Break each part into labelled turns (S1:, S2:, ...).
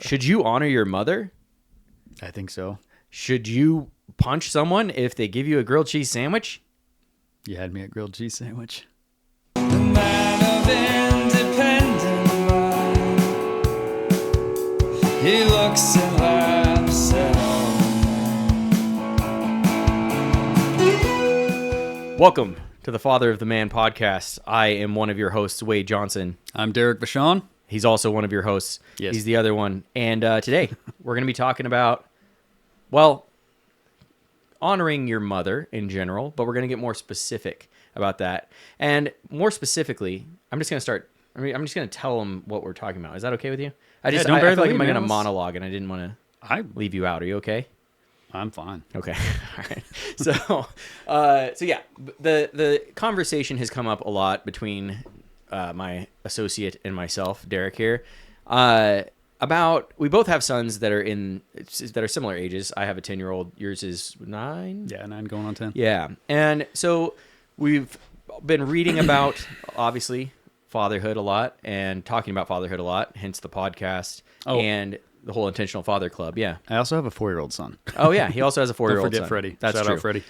S1: Should you honor your mother?
S2: I think so.
S1: Should you punch someone if they give you a grilled cheese sandwich?
S2: You had me at grilled cheese sandwich.
S3: The man of independent mind. He looks and laughs at all.
S1: Welcome to the Father of the Man podcast. I am one of your hosts, Wade Johnson.
S2: I'm Derek Vachon.
S1: He's also one of your hosts.
S2: Yes.
S1: He's the other one. And today we're going to be talking about, well, honoring your mother in general, but we're going to get more specific about that. And more specifically, I'm just going to tell them what we're talking about. Is that okay with you? I
S2: don't
S1: feel
S2: bury the
S1: like
S2: lead,
S1: I'm going to
S2: man.
S1: monologue and I didn't want to leave you out. Are you okay?
S2: I'm fine.
S1: Okay. All right. So yeah, the conversation has come up a lot between my associate and myself, Derek here, about we both have sons that are similar ages. I have a 10-year-old. Yours is 9?
S2: Yeah, 9 going on 10.
S1: Yeah. And so we've been reading about, obviously, fatherhood a lot and talking about fatherhood a lot, hence the podcast and the whole Intentional Father Club. Yeah.
S2: I also have a 4-year-old son.
S1: Oh, yeah. He also has a 4-year-old
S2: Don't forget
S1: son.
S2: Freddie.
S1: That's
S2: Shout
S1: true.
S2: out Freddie.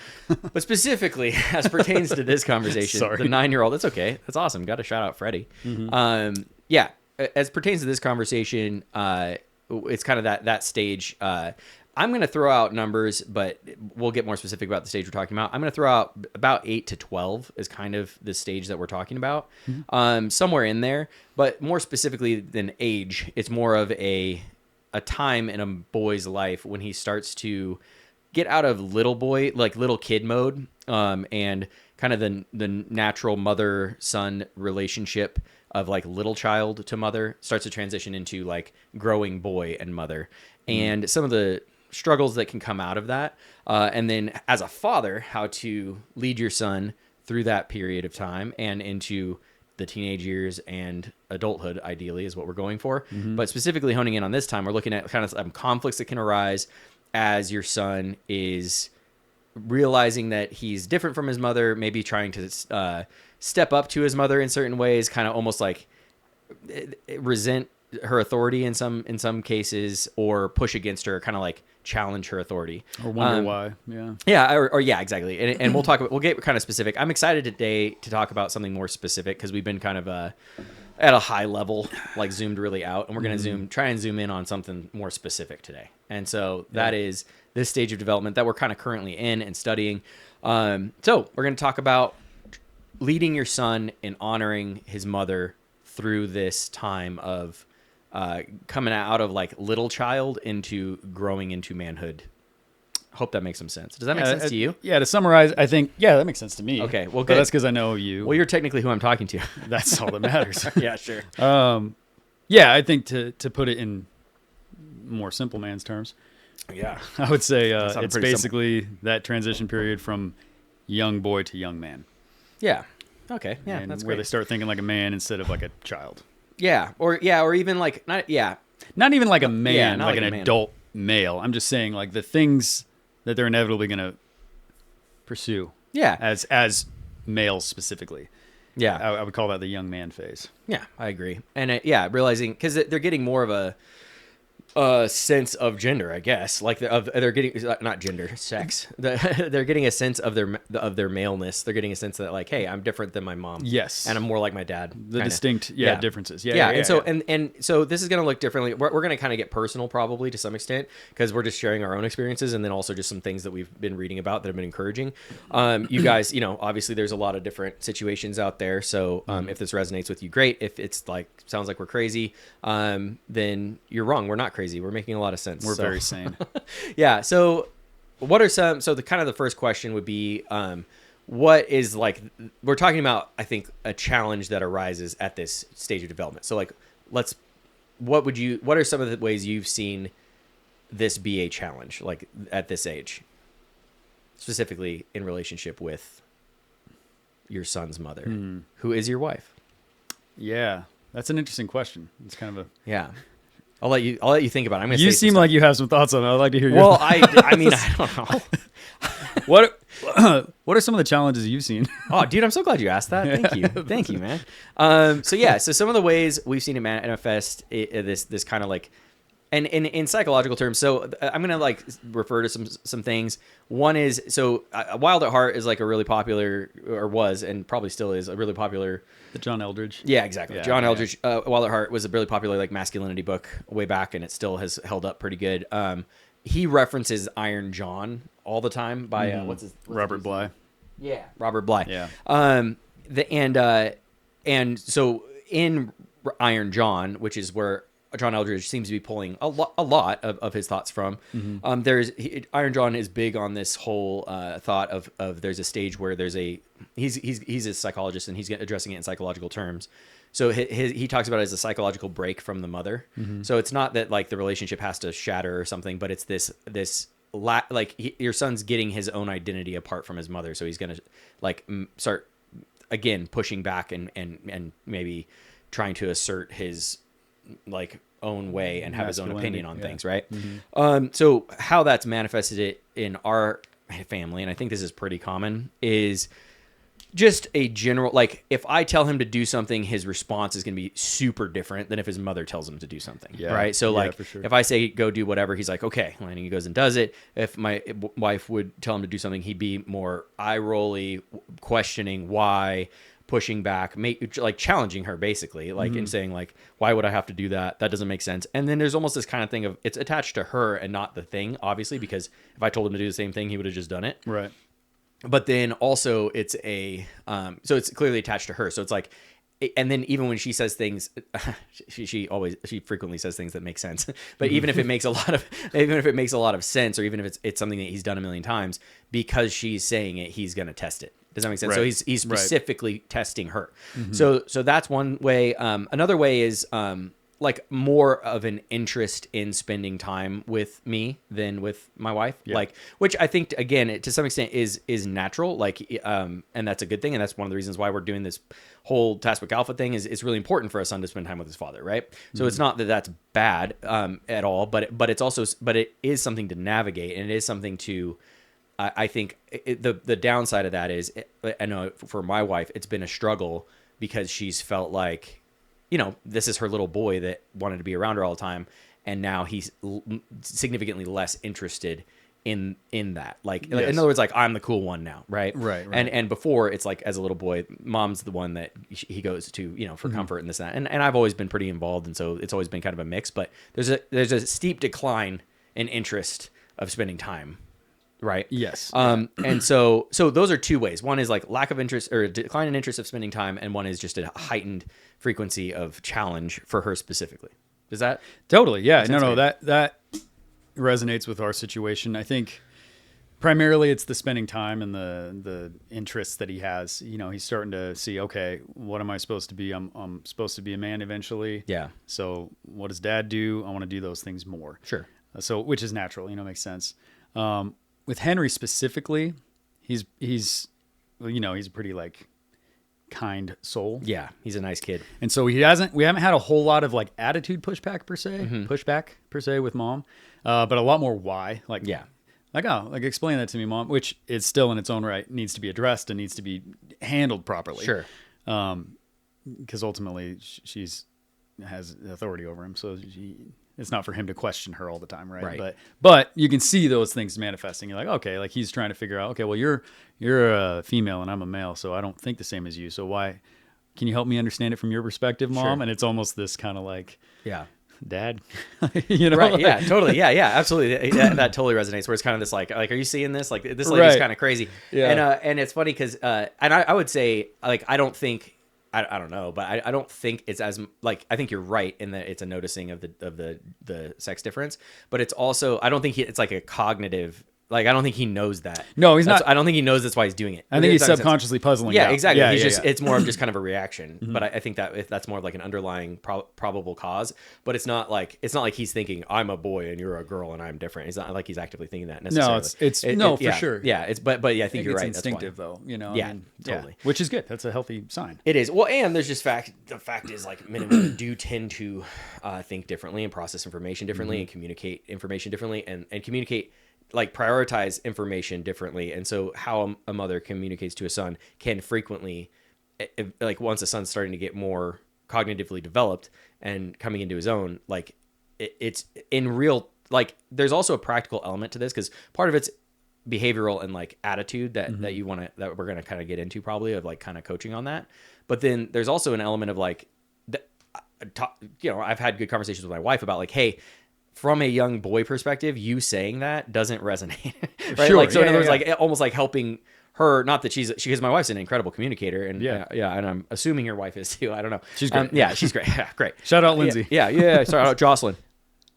S1: But specifically, as pertains to this conversation,
S2: Sorry.
S1: the 9-year-old, that's okay. That's awesome. Got to shout out Freddie. Yeah, as pertains to this conversation, it's kind of that stage. I'm going to throw out numbers, but we'll get more specific about the stage we're talking about. I'm going to throw out about 8 to 12 is kind of the stage that we're talking about. Somewhere in there, but more specifically than age, it's more of a time in a boy's life when he starts to get out of little kid mode, and kind of the natural mother-son relationship of like little child to mother starts to transition into like growing boy and mother, and some of the struggles that can come out of that. And then as a father, how to lead your son through that period of time and into the teenage years and adulthood, ideally, is what we're going for. But specifically honing in on this time, we're looking at kind of some conflicts that can arise as your son is realizing that he's different from his mother, maybe trying to step up to his mother in certain ways, kind of almost like resent her authority in some cases, or push against her, kind of like challenge her authority,
S2: Or wonder why.
S1: or yeah, exactly. And we'll get kind of specific. I'm excited today to talk about something more specific because we've been kind of at a high level, like zoomed really out, and we're going to try and zoom in on something more specific today. And so that is this stage of development that we're kind of currently in and studying. So we're going to talk about leading your son and honoring his mother through this time of coming out of like little child into growing into manhood. Hope that makes some sense. Does that make sense to you?
S2: Yeah, to summarize, I think, that makes sense to me.
S1: Okay, well,
S2: But
S1: good.
S2: that's because I know you.
S1: Well, you're technically who I'm talking to.
S2: That's all that matters.
S1: Yeah, sure.
S2: Yeah, I think to put it in more simple man's terms,
S1: Yeah.
S2: I would say
S1: sounded
S2: it's
S1: pretty
S2: basically that transition period from young boy to young man.
S1: Yeah. Okay. Yeah,
S2: and
S1: that's
S2: where
S1: great.
S2: they start thinking like a man instead of like a child.
S1: Yeah, or even like not. Yeah.
S2: Not even like a man,
S1: not
S2: like
S1: like
S2: an
S1: a man.
S2: adult male. I'm just saying like the things that they're inevitably going to pursue
S1: Yeah.
S2: as males specifically.
S1: Yeah.
S2: I would call that the young man phase.
S1: Yeah, I agree. And realizing because they're getting more of a sense of gender, I guess. Like they're getting not gender, sex. They're getting a sense of their maleness. They're getting a sense that like, hey, I'm different than my mom.
S2: Yes.
S1: and I'm more like my dad.
S2: The
S1: kinda.
S2: distinct
S1: Yeah.
S2: differences.
S1: And so this is going to look differently. We're going to kind of get personal probably to some extent because we're just sharing our own experiences and then also just some things that we've been reading about that have been encouraging. You guys, obviously there's a lot of different situations out there. So if this resonates with you, great. If it's like sounds like we're crazy, then you're wrong. We're not crazy. We're making a lot of sense.
S2: We're very sane.
S1: Yeah. So what are the first question would be, what is like, we're talking about, I think, a challenge that arises at this stage of development. So like, what are some of the ways you've seen this be a challenge, like at this age, specifically in relationship with your son's mother, who is your wife?
S2: Yeah. That's an interesting question. It's kind of a...
S1: Yeah. I'll let you think about it. I'm gonna.
S2: You
S1: say some
S2: seem
S1: stuff.
S2: like you have some thoughts on it. I'd like to hear your
S1: Well, I mean, I don't know.
S2: What are some of the challenges you've seen?
S1: Oh, dude, I'm so glad you asked that. Thank you, man. So some of the ways we've seen it manifest this kind of like And in psychological terms, so I'm gonna like refer to some things. One is Wild at Heart is like a really popular, or was, and probably still is, a really popular.
S2: The John Eldridge.
S1: Yeah, exactly.
S2: Yeah,
S1: John
S2: yeah.
S1: Eldridge, Wild at Heart was a really popular like masculinity book way back, and it still has held up pretty good. He references Iron John all the time by what's his
S2: Robert Bly.
S1: Yeah, Robert Bly.
S2: Yeah.
S1: And so in Iron John, which is where John Eldridge seems to be pulling a lot of his thoughts from. Iron John is big on this whole thought of there's a stage where he's a psychologist and he's addressing it in psychological terms. So he talks about it as a psychological break from the mother. So it's not that like the relationship has to shatter or something, but it's your son's getting his own identity apart from his mother. So he's going to like start again pushing back and maybe trying to assert his like own way and have his own opinion on things, right? So how that's manifested it in our family, and I think this is pretty common, is just a general, like if I tell him to do something, his response is going to be super different than if his mother tells him to do something, right? So like
S2: for sure.
S1: if I say go do whatever, he's like, okay, and he goes and does it. If my wife would tell him to do something, he'd be more eye-rolly, questioning why, pushing back, like challenging her basically, like and saying like, why would I have to do that? That doesn't make sense. And then there's almost this kind of thing of it's attached to her and not the thing, obviously, because if I told him to do the same thing, he would have just done it.
S2: Right.
S1: But then also it's so it's clearly attached to her. So it's like, and then even when she says things, she frequently says things that make sense. But even if it makes a lot of sense, or even if it's something that he's done a million times, because she's saying it, he's going to test it. Does that make sense?
S2: Right.
S1: So he's specifically testing her. So that's one way. Another way is like more of an interest in spending time with me than with my wife.
S2: Yeah.
S1: Like, which I think again, to some extent is natural. Like, and that's a good thing. And that's one of the reasons why we're doing this whole Task Book Alpha thing is it's really important for a son to spend time with his father. Right. So it's not that that's bad at all, but it is something to navigate, and it is something to, I think the downside of that is, I know for my wife, it's been a struggle because she's felt like, this is her little boy that wanted to be around her all the time, and now he's significantly less interested in that. Like,
S2: Yes.
S1: in other words, like I'm the cool one now, right?
S2: Right.
S1: And before it's like as a little boy, mom's the one that he goes to, for comfort and this and that. And I've always been pretty involved, and so it's always been kind of a mix. But there's a steep decline in interest of spending time. Right.
S2: Yes.
S1: And so those are two ways. One is like lack of interest or decline in interest of spending time, and one is just a heightened frequency of challenge for her specifically. Does that
S2: Totally. Yeah.
S1: sense?
S2: No, that resonates with our situation. I think primarily it's the spending time and the interests that he has. He's starting to see, okay, what am I supposed to be? I'm supposed to be a man eventually.
S1: Yeah.
S2: So what does dad do? I want to do those things more.
S1: Sure.
S2: So, which is natural, makes sense. With Henry specifically, he's a pretty like kind soul.
S1: Yeah, he's a nice kid.
S2: And so we haven't had a whole lot of like attitude pushback per se with mom, but a lot more why. Like,
S1: Yeah.
S2: like, oh, like explain that to me, mom, which is still in its own right needs to be addressed and needs to be handled properly.
S1: Sure.
S2: Because ultimately has authority over him, so it's not for him to question her all the time, right?
S1: Right.
S2: But you can see those things manifesting. You're like, okay, like he's trying to figure out, okay, well you're a female and I'm a male, so I don't think the same as you. So why? Can you help me understand it from your perspective, mom?
S1: Sure.
S2: And it's almost this kind of like,
S1: yeah.
S2: dad,
S1: Right. Yeah, totally. Yeah. Absolutely. That totally resonates. Where it's kind of this like, are you seeing this? Like this lady's
S2: Right.
S1: kind of crazy.
S2: Yeah.
S1: And it's funny because, and I would say like, I don't think, I don't know, but I don't think it's as like, I think you're right in that it's a noticing of the sex difference, but it's also, I don't think it's like a cognitive, like, I don't think he knows that.
S2: No, he's not.
S1: I don't think he knows that's why he's doing it.
S2: I think he's
S1: Does that make sense?
S2: subconsciously puzzling.
S1: Yeah,
S2: it out.
S1: exactly.
S2: Yeah,
S1: He's
S2: yeah,
S1: just,
S2: yeah.
S1: it's more of just kind of a reaction, but I think that if that's more of like an underlying probable cause, but it's not like he's thinking I'm a boy and you're a girl and I'm different. It's not like he's actively thinking that necessarily.
S2: No, for
S1: yeah,
S2: sure.
S1: Yeah, but yeah, I think you're
S2: it's
S1: right.
S2: instinctive
S1: That's why.
S2: though,
S1: Yeah, totally.
S2: which is good. That's a healthy sign.
S1: It is. Well, and there's just the fact is like men and women do tend to think differently and process information differently and communicate information differently and communicate, like prioritize information differently. And so how a mother communicates to a son can frequently, like once a son's starting to get more cognitively developed and coming into his own, like it's in real, like, there's also a practical element to this, because part of it's behavioral and like attitude that you want to, that we're going to kind of get into probably, of like kind of coaching on that. But then there's also an element of like, I've had good conversations with my wife about like, hey, from a young boy perspective, you saying that doesn't resonate, right?
S2: Sure.
S1: Like, so in other words,
S2: yeah.
S1: like almost like helping her, not that because my wife's an incredible communicator, and
S2: Yeah.
S1: and I'm assuming your wife is too. I don't know.
S2: She's great.
S1: Yeah, she's great. Yeah, great.
S2: Shout out Lindsay.
S1: Yeah. Shout out Jocelyn.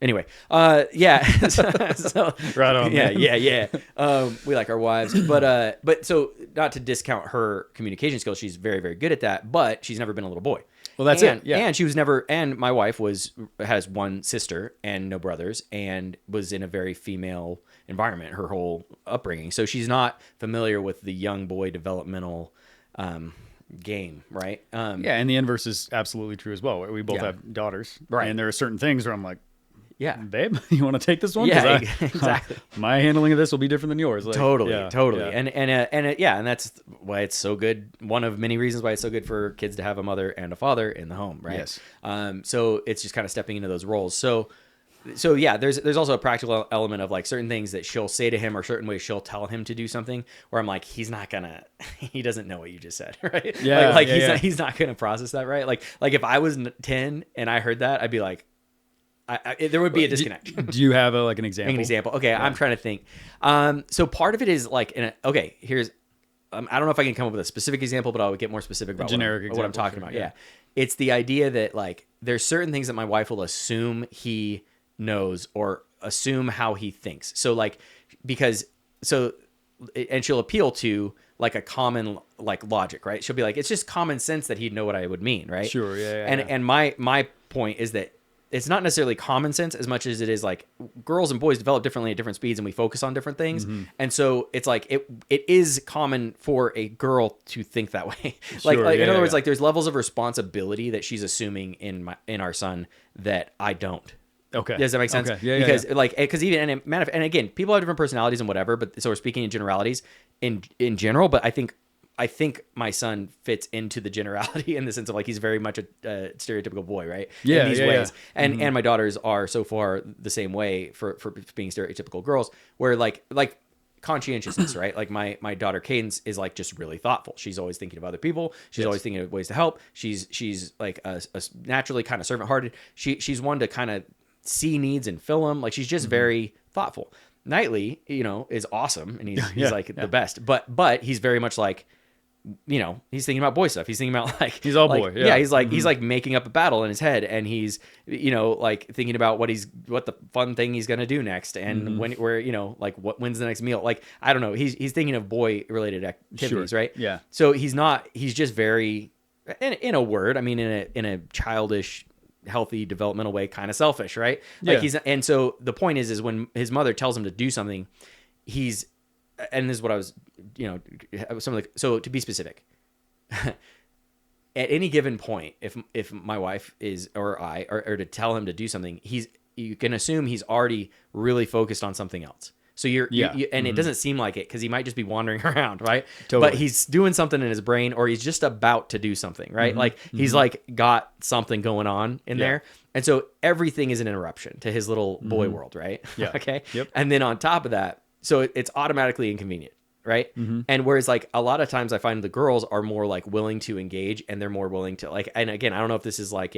S1: Anyway, yeah. so,
S2: Right on,
S1: Yeah,
S2: man.
S1: yeah. We like our wives, but so not to discount her communication skills, she's very, very good at that. But she's never been a little boy.
S2: Well, that's
S1: and,
S2: it. Yeah.
S1: And she was never. And my wife has one sister and no brothers, and was in a very female environment her whole upbringing. So she's not familiar with the young boy developmental game, right?
S2: Yeah, and the inverse is absolutely true as well. We both
S1: Yeah.
S2: have daughters,
S1: Right.
S2: And there are certain things where I'm like,
S1: Yeah.
S2: babe, you want to take this one?
S1: Yeah,
S2: 'Cause
S1: exactly.
S2: My handling of this will be different than yours. Like,
S1: Totally.
S2: yeah,
S1: And and that's why it's so good. One of many reasons why it's so good for kids to have a mother and a father in the home, right?
S2: Yes.
S1: So it's just kind of stepping into those roles. So yeah, there's also a practical element of like certain things that she'll say to him, or certain ways she'll tell him to do something, where I'm like, he doesn't know what you just said, right?
S2: Yeah,
S1: Like
S2: yeah,
S1: he's not gonna process that, right? Like if I was 10 and I heard that, I'd be like, there would be a disconnect.
S2: Do you have an example?
S1: An example. Okay, yeah. I'm trying to think. So part of it is like, here's, I don't know if I can come up with a specific example, but I'll get more specific about
S2: generic
S1: what I'm
S2: example,
S1: talking
S2: sure,
S1: about.
S2: yeah.
S1: Yeah. It's the idea that like, there's certain things that my wife will assume he knows, or assume how he thinks. So like, and she'll appeal to like a common like logic, right? She'll be like, it's just common sense that he'd know what I would mean, right?
S2: Sure, yeah.
S1: And my point is that it's not necessarily common sense as much as it is like, girls and boys develop differently at different speeds, and we focus on different things.
S2: Mm-hmm.
S1: And so it's like, it is common for a girl to think that way. like
S2: Sure,
S1: in other words,
S2: yeah.
S1: like there's levels of responsibility that she's assuming in our son that I don't.
S2: Okay.
S1: Does that make sense?
S2: Okay. Yeah,
S1: because
S2: yeah.
S1: like, because even, and again, people have different personalities and whatever, but so we're speaking in generalities in general, but I think my son fits into the generality in the sense of like, he's very much a stereotypical boy, right?
S2: Yeah,
S1: in these
S2: yeah,
S1: ways.
S2: yeah.
S1: And my daughters are so far the same way for being stereotypical girls, where like conscientiousness, right? Like my daughter Cadence is like just really thoughtful. She's always thinking of other people. She's always thinking of ways to help. She's like a naturally kind of servant hearted. She's one to kind of see needs and fill them. Like, she's just very thoughtful. Knightley, is awesome, and he's like the best, but he's very much like, he's thinking about boy stuff. He's thinking about like,
S2: he's all boy. Yeah.
S1: He's like, he's like making up a battle in his head, and he's, like thinking about what the fun thing he's going to do next. And when's the next meal? Like, I don't know. He's thinking of boy related activities,
S2: Sure.
S1: right?
S2: Yeah.
S1: So he's just very, in a word, I mean, in a childish, healthy developmental way, kind of selfish, right? Like and so the point is when his mother tells him to do something, and this is what I was, so to be specific, at any given point, if my wife is, or I, or to tell him to do something, you can assume he's already really focused on something else. So and it doesn't seem like it, because he might just be wandering around, right?
S2: Totally.
S1: But he's doing something in his brain, or he's just about to do something, right? Like he's like got something going on in there. And so everything is an interruption to his little boy world, right?
S2: Yeah.
S1: Okay.
S2: Yep.
S1: And then on top of that, so it's automatically inconvenient, right? And whereas like a lot of times I find the girls are more like willing to engage, and they're more willing to like, and again, I don't know if this is like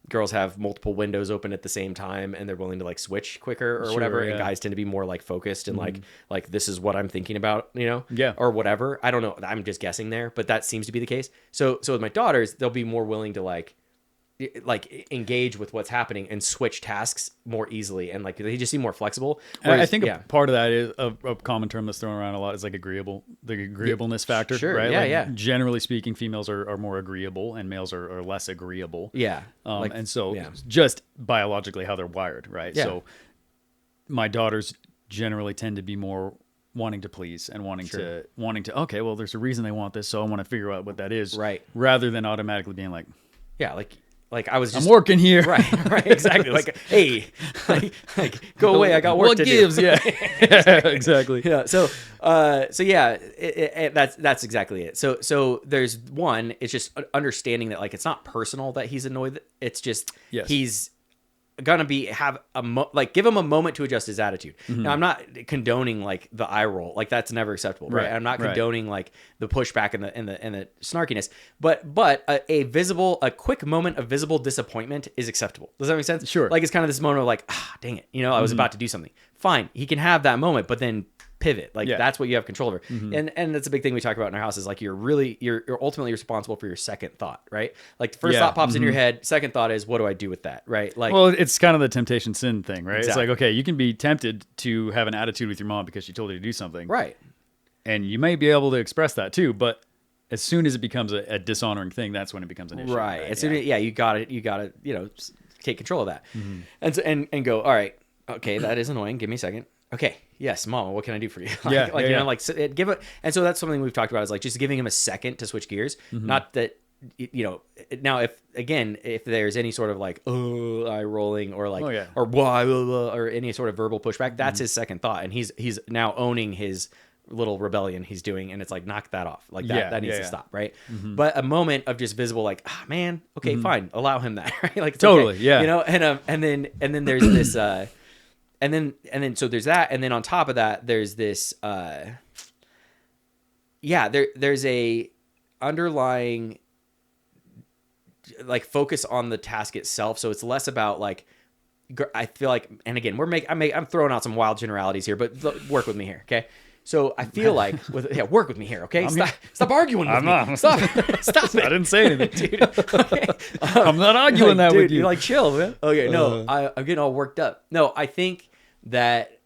S1: girls have multiple windows open at the same time, and they're willing to like switch quicker or whatever.
S2: yeah.
S1: And guys tend to be more like focused and like this is what I'm thinking about,
S2: Yeah.
S1: or whatever. I don't know. I'm just guessing there, but that seems to be the case. So with my daughters, they'll be more willing to like engage with what's happening and switch tasks more easily, and like they just seem more flexible.
S2: Whereas, I think a part of that is a common term that's thrown around a lot is like the agreeableness factor,
S1: sure,
S2: right?
S1: yeah,
S2: like,
S1: yeah.
S2: Generally speaking, females are more agreeable, and males are less agreeable.
S1: Yeah.
S2: And so
S1: yeah.
S2: just biologically how they're wired, right?
S1: Yeah.
S2: So my daughters generally tend to be more wanting to please and wanting to okay, well, there's a reason they want this, so I want to figure out what that is,
S1: Right.
S2: Rather than automatically being like,
S1: Yeah. Like I was just
S2: I'm working here.
S1: Right, exactly. Like, hey, like go away. I got work
S2: what
S1: to
S2: gives?
S1: do.
S2: Yeah, exactly.
S1: Yeah. So yeah, that's exactly it. So there's one. It's just understanding that like it's not personal that he's annoyed. It's just
S2: Yes.
S1: he's gonna have give him a moment to adjust his attitude. Now, I'm not condoning like the eye roll, like that's never acceptable, right? I'm not condoning like the pushback and the snarkiness, but a quick moment of visible disappointment is acceptable. Does that make sense?
S2: Sure.
S1: Like it's kind of this moment of like, dang it, I was about to do something. Fine, he can have that moment, but then pivot. Like that's what you have control over. And that's a big thing we talk about in our house is like you're ultimately responsible for your second thought, right? Like the first thought pops in your head, second thought is what do I do with that, right? Like,
S2: well, it's kind of the temptation sin thing, right?
S1: Exactly.
S2: It's like, okay, you can be tempted to have an attitude with your mom because she told you to do something,
S1: right.
S2: And you may be able to express that too, but as soon as it becomes a dishonoring thing, that's when it becomes an issue,
S1: right? As soon as, you got to take control of that, and so, and go, all right, okay, that is annoying, give me a second. Okay, yes, Mama, what can I do for you? Give it. And so that's something we've talked about is like just giving him a second to switch gears. Not that, now if there's any sort of like, eye rolling or like, or why, or any sort of verbal pushback, that's his second thought. And he's now owning his little rebellion he's doing. And it's like, knock that off. Like that needs to stop. Right. But a moment of just visible, like, man, okay, fine. Allow him that. Right. Like, it's
S2: totally.
S1: okay.
S2: Yeah.
S1: And then there's this, and then so there's that, and then on top of that there's this there's a underlying like focus on the task itself, so it's less about like, I feel like, and again I'm throwing out some wild generalities here, but work with me here, okay? So I feel like work with me here, okay? Stop arguing with me. Stop it.
S2: I didn't say anything,
S1: dude. Okay.
S2: I'm not arguing that
S1: dude,
S2: with you.
S1: You're like, chill, man. Okay, no, I'm getting all worked up. No, I think that,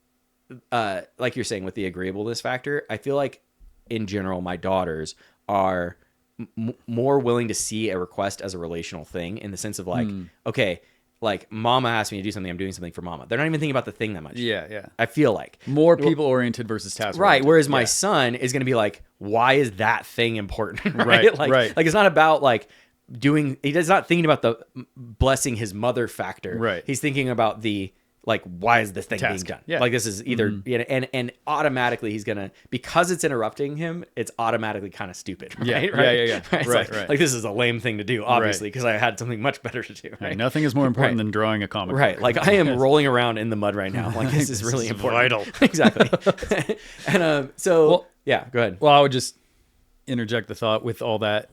S1: like you're saying with the agreeableness factor, I feel like in general, my daughters are more willing to see a request as a relational thing in the sense of like, okay, like Mama asked me to do something, I'm doing something for Mama. They're not even thinking about the thing that much.
S2: Yeah.
S1: I feel like
S2: more people oriented versus task oriented.
S1: Right. Whereas my son is going to be like, why is that thing important?
S2: Right.
S1: Like it's not about like he's not thinking about the blessing his mother factor.
S2: Right.
S1: He's thinking about the, like, why is this thing being done?
S2: Yeah.
S1: Like this is either, and automatically he's going to, because it's interrupting him, it's automatically kind of stupid. Right?
S2: Yeah.
S1: Right. Like this is a lame thing to do, obviously, because I had something much better to do. Right.
S2: Nothing is more important than drawing a comic.
S1: Right. Like I am rolling around in the mud right now. I'm like, this is really important.
S2: Vital.
S1: Exactly. And go ahead.
S2: Well, I would just interject the thought with all that.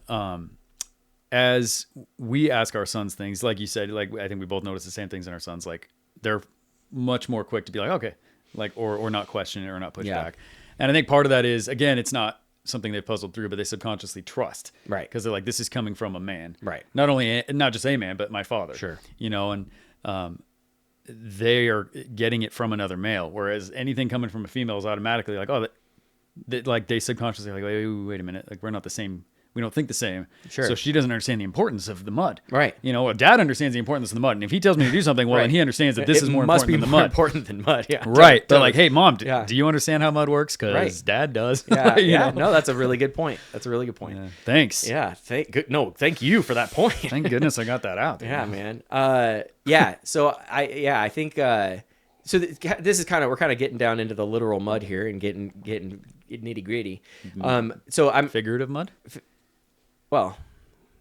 S2: As we ask our sons things, like you said, like I think we both notice the same things in our sons. Like they're much more quick to be like, okay, like, or not question it or not push back. And I think part of that is, again, it's not something they've puzzled through, but they subconsciously trust.
S1: Right.
S2: Because they're like, this is coming from a man.
S1: Right.
S2: Not just a man, but my father.
S1: Sure.
S2: And they are getting it from another male. Whereas anything coming from a female is automatically like, oh, like they subconsciously like, wait a minute. Like we're not the same. We don't think the same.
S1: Sure.
S2: So she doesn't understand the importance of the mud.
S1: Right.
S2: A dad understands the importance of the mud. And if he tells me to do something, well, then he understands that this is more important than the mud.
S1: Important than mud. Yeah.
S2: Right. They're
S1: Totally.
S2: like, hey, Mom, do you understand how mud works? Because Dad does.
S1: Yeah. No, that's a really good point.
S2: Yeah. Thanks.
S1: Yeah. Thank you for that point.
S2: Thank goodness I got that out.
S1: Yeah, man. So I think, so this is we're kind of getting down into the literal mud here and getting nitty gritty. So I'm
S2: figurative mud.
S1: Well,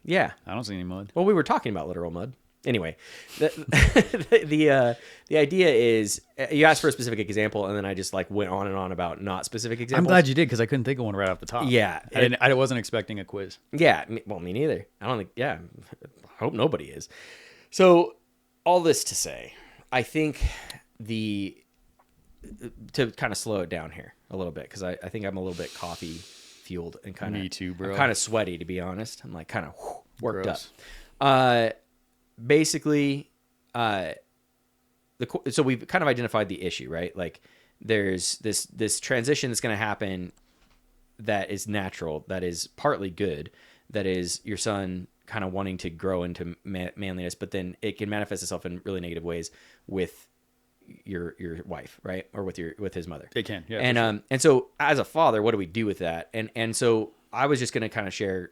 S1: yeah.
S2: I don't see any mud.
S1: Well, we were talking about literal mud. Anyway, the idea is you asked for a specific example, and then I just like went on and on about not specific examples.
S2: I'm glad you did because I couldn't think of one right off the top.
S1: Yeah,
S2: I wasn't expecting a quiz.
S1: Yeah, well, me neither. I don't think. Yeah, I hope nobody is. So, all this to say, I think to kind of slow it down here a little bit because I think I'm a little bit coffee fueled and kind of
S2: me too, bro.
S1: I'm kind of sweaty to be honest. I'm like kind of worked
S2: Gross.
S1: up. Basically, so we've kind of identified the issue, right? Like there's this transition that's going to happen that is natural, that is partly good, that is your son kind of wanting to grow into manliness, but then it can manifest itself in really negative ways with your wife, right? Or with his mother.
S2: It can, yeah.
S1: And so as a father, what do we do with that? And so I was just going to kind of share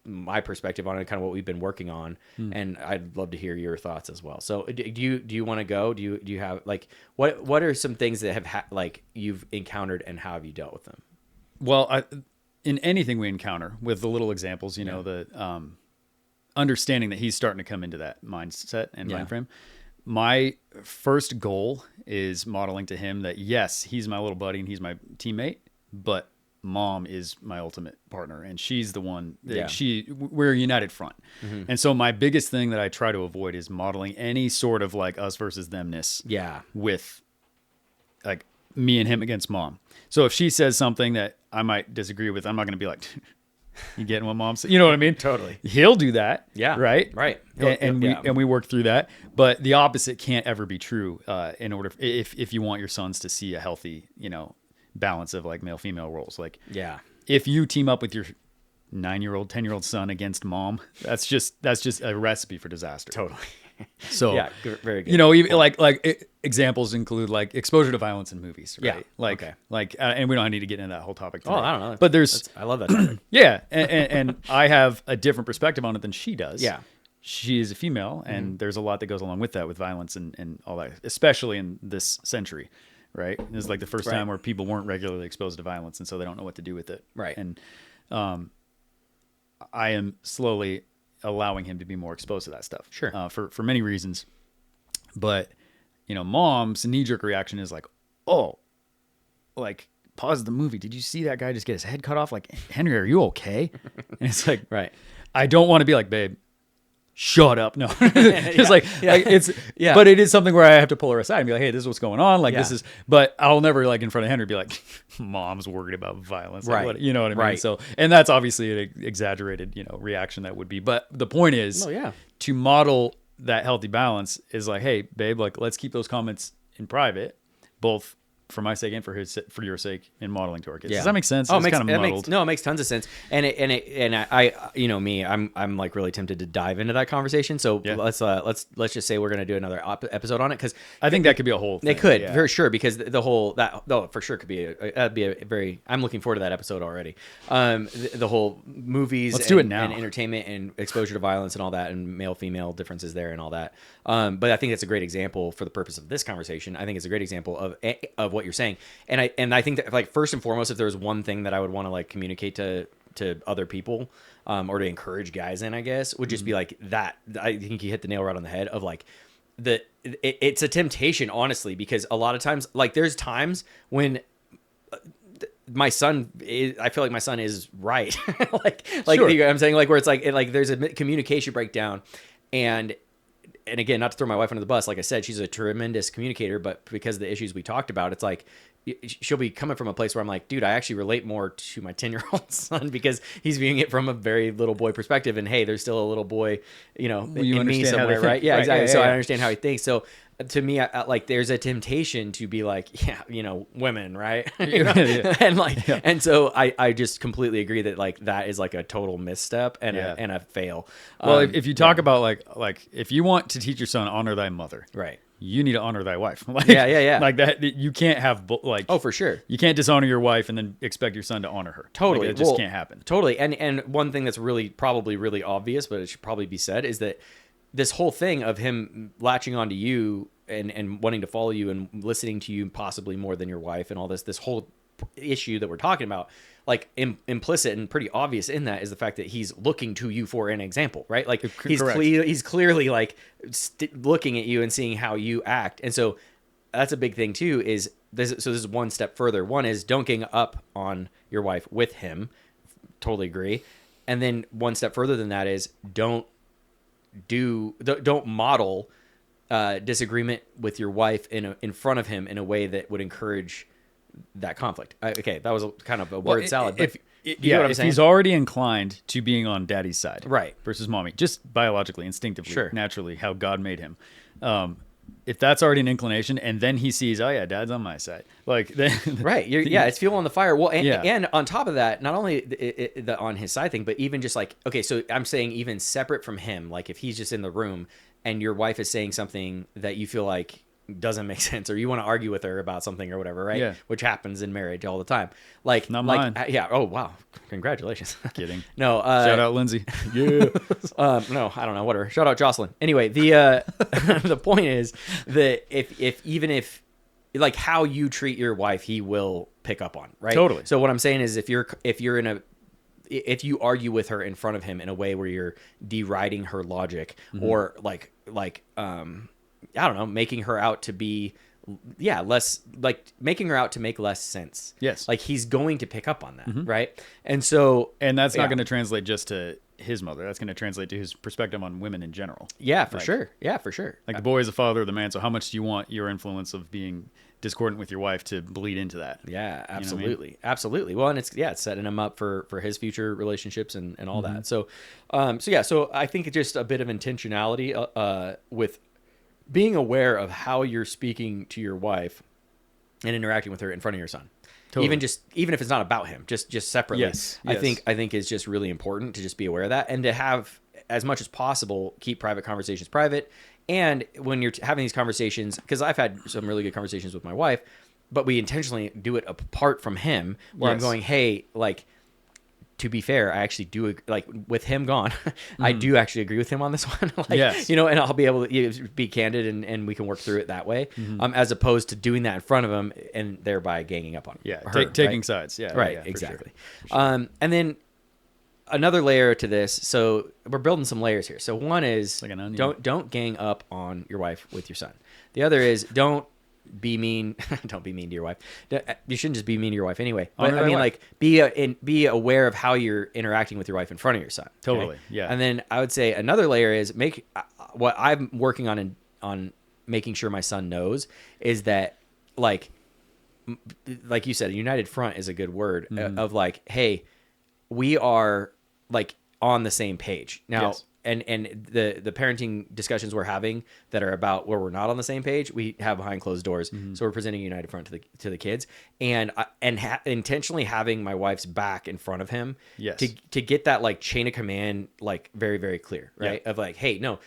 S1: my perspective on it, kind of what we've been working on, and I'd love to hear your thoughts as well. So do you want to go? Do you have like what are some things that have like you've encountered and how have you dealt with them?
S2: Well, in anything we encounter with the little examples, the understanding that he's starting to come into that mindset and mind frame. my first goal is modeling to him that yes, he's my little buddy and he's my teammate, but mom is my ultimate partner and she's the one that we're a united front. And so my biggest thing that I try to avoid is modeling any sort of like us versus themness with like me and him against mom. So if she says something that I might disagree with, I'm not going to be like, you getting what mom said? You know what I mean?
S1: Totally.
S2: He'll do that.
S1: Yeah.
S2: Right.
S1: Right.
S2: And we work through that. But the opposite can't ever be true. In order, if you want your sons to see a healthy, balance of like male female roles. Like, if you team up with your 9-year-old, 10-year-old son against mom, that's just a recipe for disaster.
S1: Totally.
S2: So
S1: very good.
S2: Even examples include like exposure to violence in movies, right? And we don't need to get into that whole topic today.
S1: Oh, I don't know.
S2: But
S1: I love that topic.
S2: and I have a different perspective on it than she does.
S1: Yeah.
S2: She is a female, and there's a lot that goes along with that, with violence and all that, especially in this century, right? This is like the first time where people weren't regularly exposed to violence, and so they don't know what to do with it.
S1: Right.
S2: And I am slowly allowing him to be more exposed to that stuff.
S1: Sure.
S2: For many reasons. But, mom's knee-jerk reaction is like, oh, like, pause the movie. Did you see that guy just get his head cut off? Like, Henry, are you okay? And it's like,
S1: right.
S2: I don't want to be like, babe, shut up. No, it's like it's, but it is something where I have to pull her aside and be like, hey, this is what's going on. Like, this is, but I'll never like in front of Henry be like, mom's worried about violence. Like,
S1: Right.
S2: You know what I mean?
S1: Right.
S2: So, and that's obviously an exaggerated, reaction that would be, but the point is to model that healthy balance is like, hey, babe, like, let's keep those comments in private, both for my sake and for your sake, in modeling to our kids. Does that make sense?
S1: Oh,
S2: it's kind of muddled.
S1: it makes tons of sense. And I'm like really tempted to dive into that conversation. So let's just say we're going to do another episode on it. Cause
S2: I think that could be a whole thing.
S1: It could for sure, because for sure could be that'd be a very, I'm looking forward to that episode already. The whole movies,
S2: let's do it now,
S1: and entertainment and exposure to violence and all that, and male female differences there and all that. But I think that's a great example for the purpose of this conversation. I think it's a great example of what you're saying. And I think that, like, first and foremost, if there was one thing that I would want to like communicate to other people, or to encourage guys in, I guess, would just be like that. I think you hit the nail right on the head of like it's a temptation, honestly, because a lot of times, like, there's times when my son I feel like my son is right. like
S2: sure.
S1: You know what I'm saying, like, where it's like there's a communication breakdown, and again, not to throw my wife under the bus, like I said, she's a tremendous communicator, but because of the issues we talked about, it's like she'll be coming from a place where I'm like, dude, I actually relate more to my 10-year-old son because he's viewing it from a very little boy perspective, and hey, there's still a little boy, in me somewhere, right? Yeah, exactly. So I understand how he thinks. So to me, I like, there's a temptation to be like, women, right? And so I just completely agree that like that is like a total misstep and a fail.
S2: Well, if you talk about like if you want to teach your son, honor thy mother,
S1: right,
S2: you need to honor thy wife. Like, like that, you can't have
S1: oh, for sure,
S2: you can't dishonor your wife and then expect your son to honor her.
S1: Totally,
S2: like, it just can't happen.
S1: Totally. And one thing that's probably really obvious, but it should probably be said, is that this whole thing of him latching onto you and wanting to follow you and listening to you possibly more than your wife, and all this whole issue that we're talking about, like, implicit and pretty obvious in that is the fact that he's looking to you for an example, right? Like, he's clearly like looking at you and seeing how you act. And so that's a big thing too, is this is one step further. One is don't gang up on your wife with him. Totally agree. And then one step further than that is don't model disagreement with your wife in front of him in a way that would encourage that conflict. Okay, that was kind of a word salad. But you know what I'm saying?
S2: He's already inclined to being on daddy's side,
S1: right,
S2: versus mommy, just biologically, instinctively, naturally, how God made him. If that's already an inclination, and then he sees, oh yeah, dad's on my side, like, then,
S1: right, it's fuel on the fire. Well, and on top of that, not only the on his side thing, but even just like, okay, so I'm saying even separate from him, like if he's just in the room and your wife is saying something that you feel like doesn't make sense, or you want to argue with her about something or whatever, right?
S2: Yeah.
S1: Which happens in marriage all the time. Like,
S2: not mine.
S1: Yeah. Oh, wow. Congratulations.
S2: Kidding.
S1: No.
S2: Shout out Lindsay.
S1: Yeah. No, I don't know. Whatever. Shout out Jocelyn. Anyway, the the point is that if like how you treat your wife, he will pick up on, right?
S2: Totally.
S1: So what I'm saying is if you argue with her in front of him in a way where you're deriding her logic, or like I don't know, making her out to be, less, like making her out to make less sense.
S2: Yes.
S1: Like he's going to pick up on that, right? And so,
S2: And that's not
S1: yeah.
S2: going to translate just to his mother. That's going to translate to his perspective on women in general.
S1: yeah, for
S2: Like-
S1: sure. Yeah, for sure.
S2: Like the boy is the father of the man. So how much do you want your influence of being discordant with your wife to bleed into that?
S1: Yeah,
S2: what I mean?
S1: absolutely. Absolutely. Well, and it's setting him up for his future relationships and all
S2: Mm-hmm.
S1: that. So so I think just a bit of intentionality with being aware of how you're speaking to your wife and interacting with her in front of your son.
S2: Totally.
S1: Even if it's not about him, just separately.
S2: Yes,
S1: I
S2: yes.
S1: think is just really important to just be aware of that and to have as much as possible keep private conversations private. And when you're having these conversations, because I've had some really good conversations with my wife, but we intentionally do it apart from him, where I'm
S2: Yes.
S1: going, hey, like, to be fair, I actually do, like, with him gone, I do actually agree with him on this one. Like,
S2: Yes.
S1: and I'll be able to be candid and we can work through it that way, as opposed to doing that in front of him and thereby ganging up on
S2: Yeah.
S1: her,
S2: Taking
S1: right?
S2: sides. Yeah.
S1: Right,
S2: yeah, for
S1: exactly.
S2: sure.
S1: And then another layer to this. So we're building some layers here. So one is
S2: Like an onion.
S1: don't gang up on your wife with your son. The other is don't be mean. Don't be mean to your wife. You shouldn't just be mean to your wife anyway. But
S2: Honor
S1: I
S2: thy
S1: mean,
S2: wife.
S1: like be aware of how you're interacting with your wife in front of your son. okay?
S2: Totally, yeah.
S1: And then I would say another layer is make what I'm working on making sure my son knows is that like you said, a united front is a good word of like, hey, we are like on the same page now.
S2: Yes.
S1: And the parenting discussions we're having that are about where we're not on the same page, we have behind closed doors. So we're presenting a united front to the kids, and intentionally having my wife's back in front of him,
S2: Yes.
S1: to get that like chain of command like very very clear, right?
S2: Yeah.
S1: Of like, hey, no,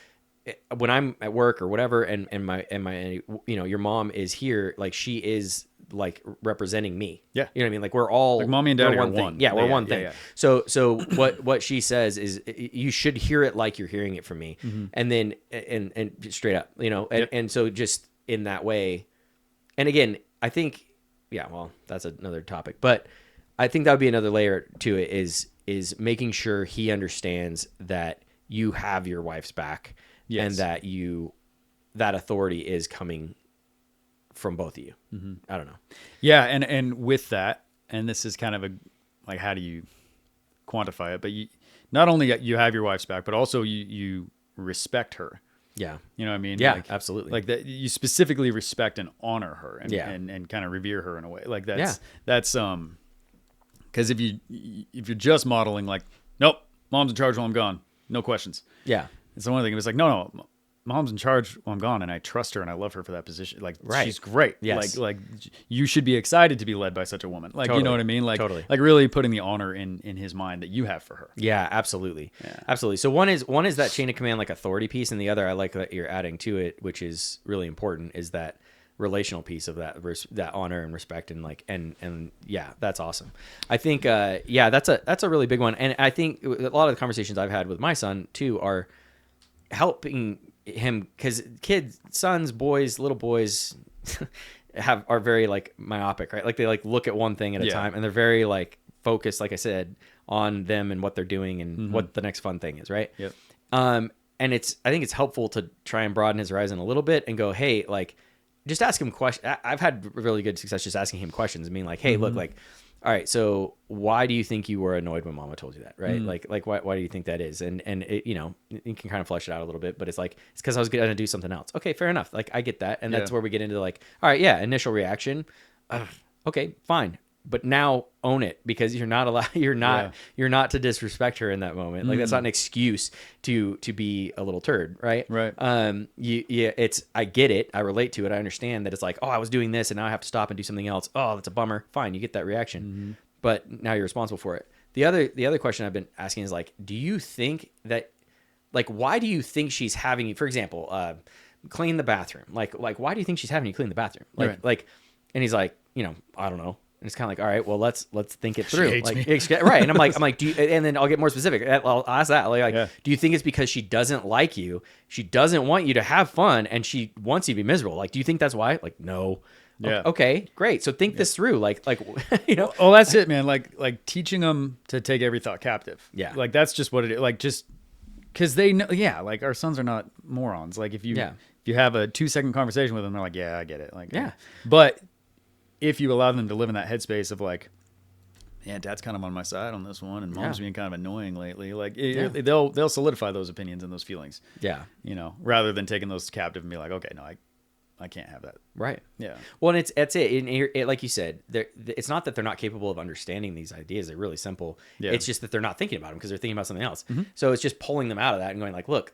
S1: when I'm at work or whatever, and my your mom is here, like she is like representing me.
S2: Yeah.
S1: You know what I mean? Like we're all
S2: Like mommy and daddy
S1: we're
S2: are
S1: one thing.
S2: one.
S1: Yeah, we're
S2: Yeah,
S1: one
S2: yeah,
S1: thing.
S2: yeah.
S1: So what she says is you should hear it like you're hearing it from me, and then and straight up, and so just in that way, and again, I think, well, that's another topic, but I think that would be another layer to it is making sure he understands that you have your wife's back,
S2: Yes.
S1: and that that authority is coming from both of you. I don't know.
S2: Yeah, and with that, and this is kind of like how do you quantify it? But you not only you have your wife's back, but also you respect her.
S1: Yeah.
S2: You know what I mean?
S1: Yeah,
S2: Like,
S1: absolutely.
S2: Like that, you specifically respect and honor her, and
S1: Yeah.
S2: and kind of revere her in a way. Like
S1: Yeah.
S2: that's because if you're just modeling like, nope, mom's in charge while I'm gone, no questions.
S1: Yeah.
S2: And so one thing it was like, no, mom's in charge while I'm gone, and I trust her and I love her for that position. Like,
S1: Right.
S2: she's great.
S1: Yes.
S2: Like you should be excited to be led by such a woman. Like, you
S1: Totally.
S2: know what I mean? Like,
S1: Totally.
S2: like really putting the honor in his mind that you have for her.
S1: Yeah, absolutely.
S2: Yeah.
S1: Absolutely. So one is that chain of command, like authority piece, and the other I like that you're adding to it, which is really important, is that relational piece of that honor and respect, and like and yeah, that's awesome. I think that's a really big one, and I think a lot of the conversations I've had with my son too are helping him, because little boys are very like myopic, right? Like they like look at one thing at a
S2: Yeah.
S1: time, and they're very like focused, like I said, on them and what they're doing and what the next fun thing is, right?
S2: Yep.
S1: And I think it's helpful to try and broaden his horizon a little bit and go, hey, like, just ask him questions. I've had really good success just asking him questions and being like, hey, look, like, all right, so why do you think you were annoyed when mama told you that, right? Like why do you think that is? And it, you can kind of flesh it out a little bit, but it's like, it's because I was going to do something else. Okay, fair enough. Like, I get that. And that's
S2: Yeah.
S1: where we get into like, all right, yeah, initial reaction. Okay, fine. But now own it, because you're not allowed, you're not to disrespect her in that moment. Like, that's not an excuse to be a little turd, right?
S2: Right.
S1: I get it. I relate to it. I understand that it's like, oh, I was doing this and now I have to stop and do something else. Oh, that's a bummer. Fine. You get that reaction, but now you're responsible for it. The other question I've been asking is like, do you think that, like, why do you think she's having you, for example, clean the bathroom? Like, why do you think she's having you clean the bathroom?
S2: Right.
S1: And he's like, I don't know. And it's kind of like, all right, well, let's think it through.
S2: hates
S1: Like,
S2: me.
S1: right. And I'm like, do you, and then I'll get more specific. I'll ask that. Like,
S2: Yeah.
S1: do you think it's because she doesn't like you? She doesn't want you to have fun, and she wants you to be miserable. Like, do you think that's why? Like, no.
S2: Yeah.
S1: Okay, great. So think this through. Like,
S2: Oh, that's it, man. Like teaching them to take every thought captive.
S1: Yeah.
S2: Like that's just what it is. Like just because they know, yeah. Like our sons are not morons. Like if you If you have a 2-second conversation with them, they're like, yeah, I get it. Like,
S1: Yeah.
S2: But if you allow them to live in that headspace of like, yeah, dad's kind of on my side on this one, and mom's
S1: Yeah.
S2: being kind of annoying lately. Like
S1: Yeah.
S2: they'll solidify those opinions and those feelings,
S1: Yeah.
S2: you know, rather than taking those captive and be like, okay, no, I can't have that.
S1: Right.
S2: Yeah.
S1: Well, and that's it. And like you said, it's not that they're not capable of understanding these ideas. They're really simple.
S2: Yeah.
S1: It's just that they're not thinking about them because they're thinking about something else.
S2: Mm-hmm.
S1: So it's just pulling them out of that and going like, look,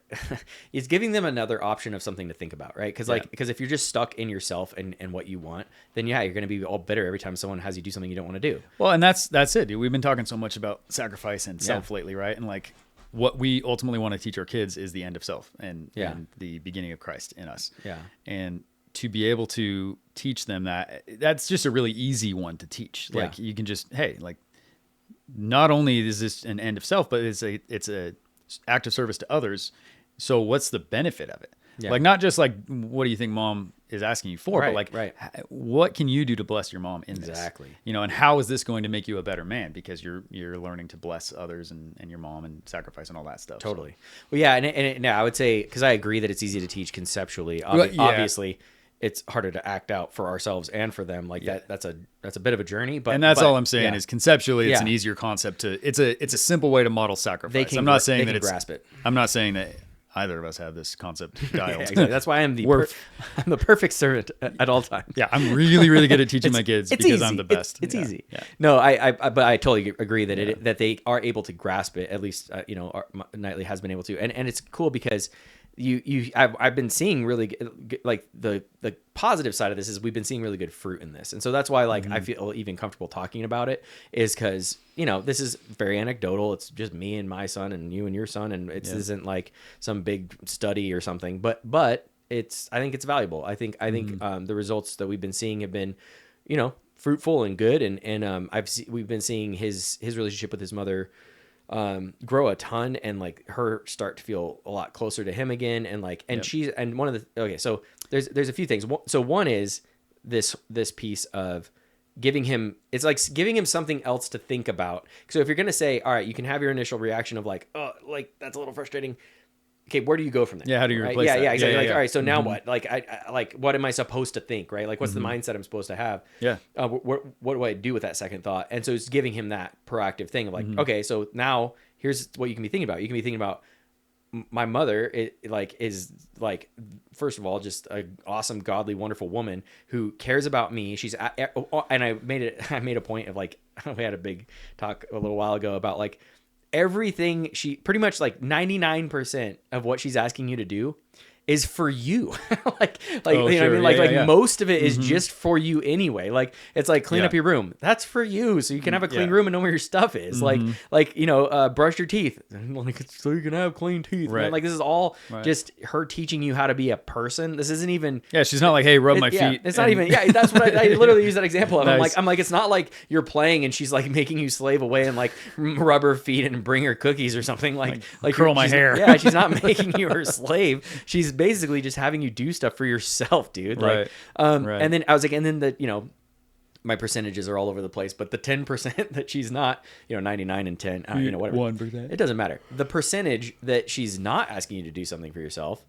S1: it's giving them another option of something to think about, right? Because
S2: Yeah.
S1: because if you're just stuck in yourself and what you want, then yeah, you're going to be all bitter every time someone has you do something you don't want to do.
S2: Well, and that's it, dude. We've been talking so much about sacrifice and self lately, right? And like what we ultimately want to teach our kids is the end of self and the beginning of Christ in us.
S1: Yeah.
S2: And to be able to teach them that's just a really easy one to teach. Like you can just, hey, like not only is this an end of self, but it's a act of service to others. So what's the benefit of it?
S1: Yeah.
S2: Like not just like, what do you think mom is asking you for, but
S1: Right,
S2: like,
S1: right.
S2: what can you do to bless your mom in this?
S1: Exactly.
S2: You know, and how is this going to make you a better man? Because you're learning to bless others and your mom and sacrifice and all that stuff.
S1: Totally. Well, yeah, and I would say, because I agree that it's easy to teach conceptually.
S2: Well, yeah.
S1: Obviously, it's harder to act out for ourselves and for them. Like that's a bit of a journey. But
S2: And that's
S1: but,
S2: all I'm saying
S1: yeah.
S2: is conceptually, it's
S1: Yeah.
S2: an easier concept to. It's a simple way to model sacrifice.
S1: They can
S2: I'm not
S1: gra-
S2: saying
S1: they
S2: that
S1: can
S2: it's
S1: grasp it.
S2: I'm not saying that either of us have this concept dialed.
S1: Yeah, exactly. That's why I'm
S2: We're-
S1: I'm the perfect servant at all times.
S2: Yeah, I'm really, really good at teaching my kids because
S1: easy.
S2: I'm the best.
S1: It's
S2: Yeah,
S1: easy.
S2: Yeah.
S1: No, but I totally agree that that they are able to grasp it. At least Knightley has been able to, and it's cool because I've been seeing really like the positive side of this is we've been seeing really good fruit in this, and so that's why like I feel even comfortable talking about it is because this is very anecdotal. It's just me and my son and you and your son, and it isn't like some big study or something, but I think it's valuable. I think the results that we've been seeing have been fruitful and good, and we've been seeing his relationship with his mother grow a ton, and like her start to feel a lot closer to him again, and like she's and one of the okay, so there's a few things. So one is this piece of giving him something else to think about. So if you're gonna say, all right, you can have your initial reaction of like, oh, like that's a little frustrating. Okay, where do you go from there?
S2: Yeah, how do you replace
S1: yeah,
S2: that?
S1: Yeah, exactly.
S2: Yeah,
S1: like,
S2: yeah.
S1: all right, so now what? Like, I like, what am I supposed to think? Right? Like, what's the mindset I'm supposed to have?
S2: Yeah.
S1: What do I do with that second thought? And so it's giving him that proactive thing of like, okay, so now here's what you can be thinking about. You can be thinking about my mother. Is first of all just an awesome, godly, wonderful woman who cares about me. She's and I made a point of like we had a big talk a little while ago about like. Everything she pretty much like 99% of what she's asking you to do is for you. like
S2: Oh,
S1: you know
S2: sure.
S1: what I mean?
S2: Yeah.
S1: Most of it is just for you anyway. Like it's like clean
S2: Yeah.
S1: up your room. That's for you. So you can have a clean
S2: Yeah.
S1: room and know where your stuff is. Like brush your teeth. Like so you can have clean teeth.
S2: Right.
S1: Man. Like this is all
S2: Right.
S1: just her teaching you how to be a person. This isn't even
S2: Yeah, she's not like, hey, rub my feet.
S1: it's not
S2: and-
S1: even. Yeah, that's what I literally use that example of.
S2: Nice.
S1: I'm like, it's not like you're playing and she's like making you slave away and like rub her feet and bring her cookies or something like
S2: curl my
S1: she's-
S2: hair.
S1: Yeah, she's not making you her slave. She's basically just having you do stuff for yourself, dude. Like,
S2: Right. Right.
S1: And then I was like, and then my percentages are all over the place, but the 10% that she's not, 99 and 10, whatever.
S2: 1%.
S1: It doesn't matter. The percentage that she's not asking you to do something for yourself,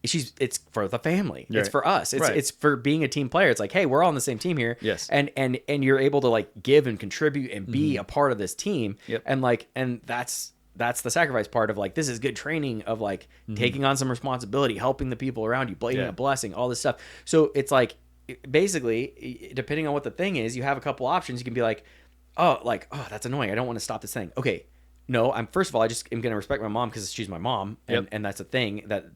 S1: it's for the family.
S2: Right.
S1: It's for us.
S2: Right.
S1: It's for being a team player. It's like, hey, we're all on the same team here.
S2: Yes.
S1: And you're able to like give and contribute and be a part of this team.
S2: Yep.
S1: And that's the sacrifice part of like, this is good training of like taking on some responsibility, helping the people around you, being
S2: Yeah.
S1: a blessing, all this stuff. So it's like, basically, depending on what the thing is, you have a couple options. You can be like, oh, that's annoying. I don't want to stop this thing. Okay. No, first of all, I just am going to respect my mom because she's my mom. And,
S2: Yep.
S1: and that's a thing that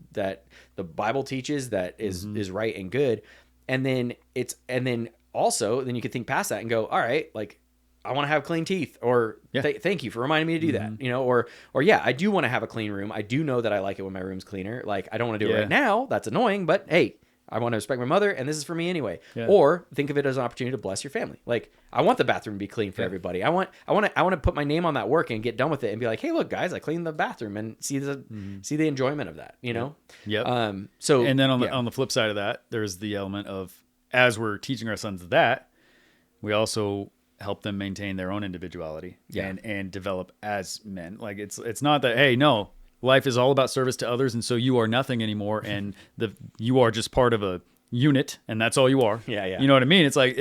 S1: the Bible teaches that is right and good. And then also, then you could think past that and go, all right, like, I want to have clean teeth, or
S2: Yeah.
S1: thank you for reminding me to do that, or yeah, I do want to have a clean room. I do know that I like it when my room's cleaner. Like, I don't want to do it
S2: Yeah.
S1: right now. That's annoying, but hey, I want to respect my mother, and this is for me anyway.
S2: Yeah.
S1: Or think of it as an opportunity to bless your family. Like, I want the bathroom to be clean for everybody. I want to put my name on that work and get done with it and be like, hey, look, guys, I cleaned the bathroom, and see the enjoyment of that.
S2: Yep.
S1: So
S2: And then
S1: yeah.
S2: on the flip side of that, there's the element of, as we're teaching our sons that, we also help them maintain their own individuality
S1: Yeah.
S2: and develop as men. Like it's not that, hey, no, life is all about service to others, and so you are nothing anymore, and you are just part of a unit, and that's all you are.
S1: Yeah.
S2: You know what I mean? It's like,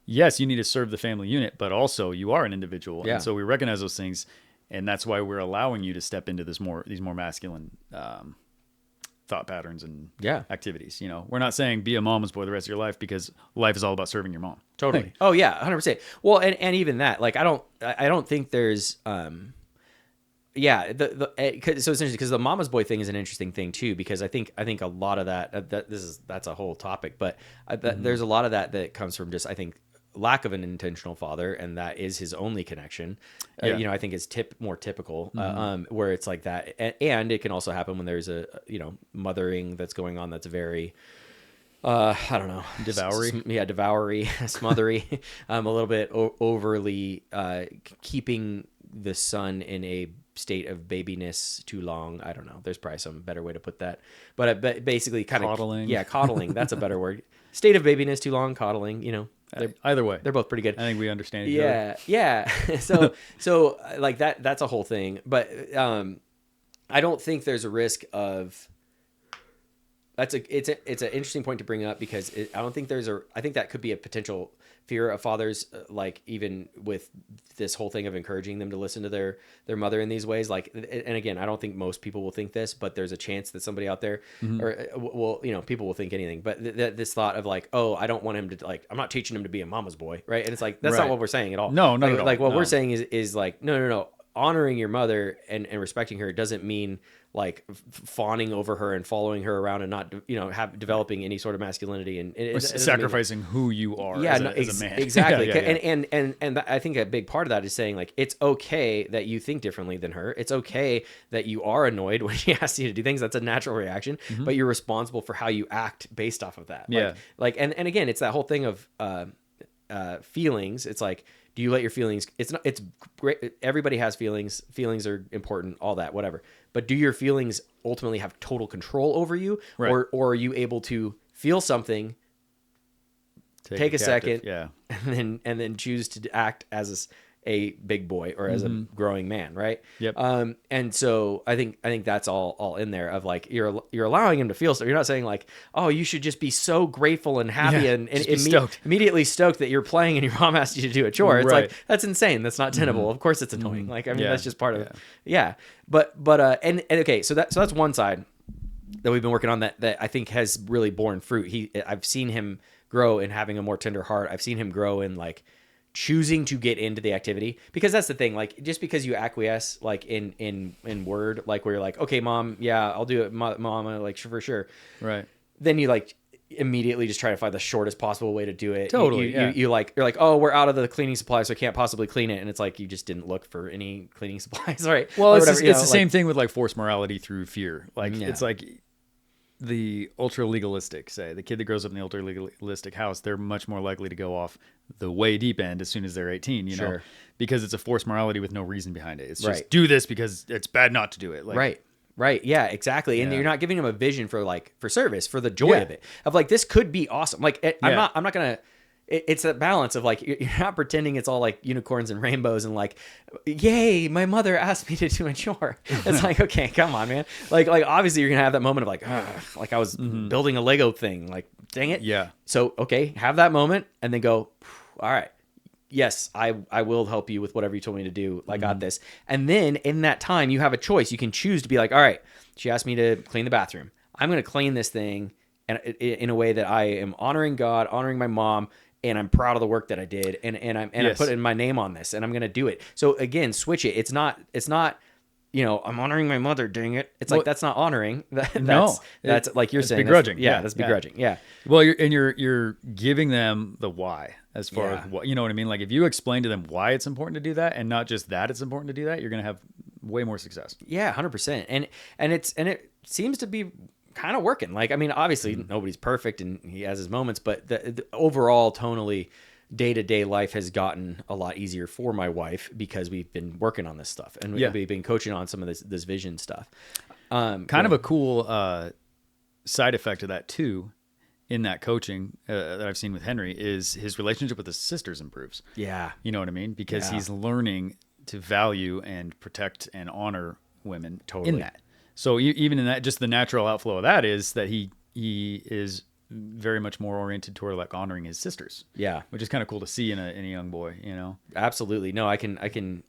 S2: yes, you need to serve the family unit, but also you are an individual.
S1: Yeah.
S2: And so we recognize those things, and that's why we're allowing you to step into these more masculine thought patterns and activities. You know, we're not saying be a mama's boy the rest of your life, because life is all about serving your mom.
S1: Totally. Oh yeah, 100%. Well, and even that, like, I don't think there's so it's interesting because the mama's boy thing is an interesting thing too, because I think a lot of that's a whole topic, but there's a lot of that comes from just, I think, lack of an intentional father, and that is his only connection. You know, I think is more typical, where it's like that, and it can also happen when there's a mothering that's going on that's very I don't know,
S2: devoury,
S1: smothery, a little bit overly keeping the son in a state of babiness too long. I don't know. There's probably some better way to put that, but basically kind of
S2: coddling.
S1: Yeah, coddling. That's a better word. State of babiness too long, coddling. You know,
S2: either way,
S1: they're both pretty good.
S2: I think we understand each other.
S1: Yeah. So like that. That's a whole thing. But I don't think there's a risk of. It's an interesting point to bring up, because I think that could be a potential fear of fathers, like even with this whole thing of encouraging them to listen to their mother in these ways. Like, and again, I don't think most people will think this, but there's a chance that somebody out there, or people will think anything. But this thought of like, oh, I don't want him to, like, I'm not teaching him to be a mama's boy, right? And it's like that's not what we're saying at all.
S2: No, not at all.
S1: Like what
S2: No.
S1: we're saying is like, no. Honoring your mother and respecting her doesn't mean like fawning over her and following her around and not developing any sort of masculinity and
S2: sacrificing who you are as a man.
S1: Exactly. And I think a big part of that is saying, like, it's okay that you think differently than her. It's okay that you are annoyed when she asks you to do things. That's a natural reaction, but you're responsible for how you act based off of that. And again, it's that whole thing of feelings. It's like, do you let your feelings, it's great. Everybody has feelings. Feelings are important, all that, whatever. But do your feelings ultimately have total control over you?
S2: Right.
S1: Or are you able to feel something, take a second, and then choose to act as a big boy or as a growing man, right?
S2: Yep.
S1: And so I think that's all in there of like, you're allowing him to feel. So you're not saying like, oh, you should just be so grateful and happy and immediately stoked that you're playing and your mom asked you to do a chore. It's like, that's insane. That's not tenable. Of course it's annoying. Like, I mean, that's just part of it. Yeah. But and okay, so that's one side that we've been working on that I think has really borne fruit. I've seen him grow in having a more tender heart. I've seen him grow in like choosing to get into the activity, because that's the thing. Like, just because you acquiesce, like in word, like where you're like, okay, mom, yeah, I'll do it, mama, like for sure.
S2: Right.
S1: Then you like immediately just try to find the shortest possible way to do it.
S2: Totally.
S1: You're like, oh, we're out of the cleaning supplies, so I can't possibly clean it. And it's like, you just didn't look for any cleaning supplies. All right.
S2: Well, it's the same thing with like forced morality through fear. Like, it's like the ultra legalistic, say the kid that grows up in the ultra legalistic house, they're much more likely to go off the way deep end as soon as they're 18, you know, because it's a forced morality with no reason behind it. It's just do this because it's bad not to do it. Like,
S1: Right. Yeah, exactly. And you're not giving them a vision for service, for the joy of it, of like, this could be awesome. Like, I'm not going to, it's a balance of like, you're not pretending it's all like unicorns and rainbows and like, yay, my mother asked me to do a chore. It's like, okay, come on, man. Like obviously you're gonna have that moment of like, like I was building a Lego thing, like, dang it.
S2: Yeah.
S1: So, okay, have that moment and then go, all right, yes, I will help you with whatever you told me to do. I got this. And then in that time, you have a choice. You can choose to be like, all right, she asked me to clean the bathroom. I'm going to clean this thing and in a way that I am honoring God, honoring my mom, and I'm proud of the work that I did, and I put in my name on this, and I'm going to do it. So again, switch it. It's not, I'm honoring my mother, dang it. It's like, that's not honoring. That's like you're saying.
S2: Begrudging.
S1: That's begrudging. Yeah.
S2: Well, you're giving them the why as far as what, you know what I mean? Like, if you explain to them why it's important to do that and not just that it's important to do that, you're going to have way more success.
S1: Yeah, 100%. And it seems to be kind of working. Like, I mean, obviously nobody's perfect and he has his moments, but the overall tonally day-to-day life has gotten a lot easier for my wife because we've been working on this stuff and we've been coaching on some of this vision stuff.
S2: Kind of a cool side effect of that too, in that coaching that I've seen with Henry, is his relationship with his sisters improves.
S1: Yeah.
S2: You know what I mean? Because he's learning to value and protect and honor women in that. So even in that, just the natural outflow of that is that he is very much more oriented toward like honoring his sisters.
S1: Yeah.
S2: Which is kind of cool to see in a young boy, you know?
S1: Absolutely. No, I can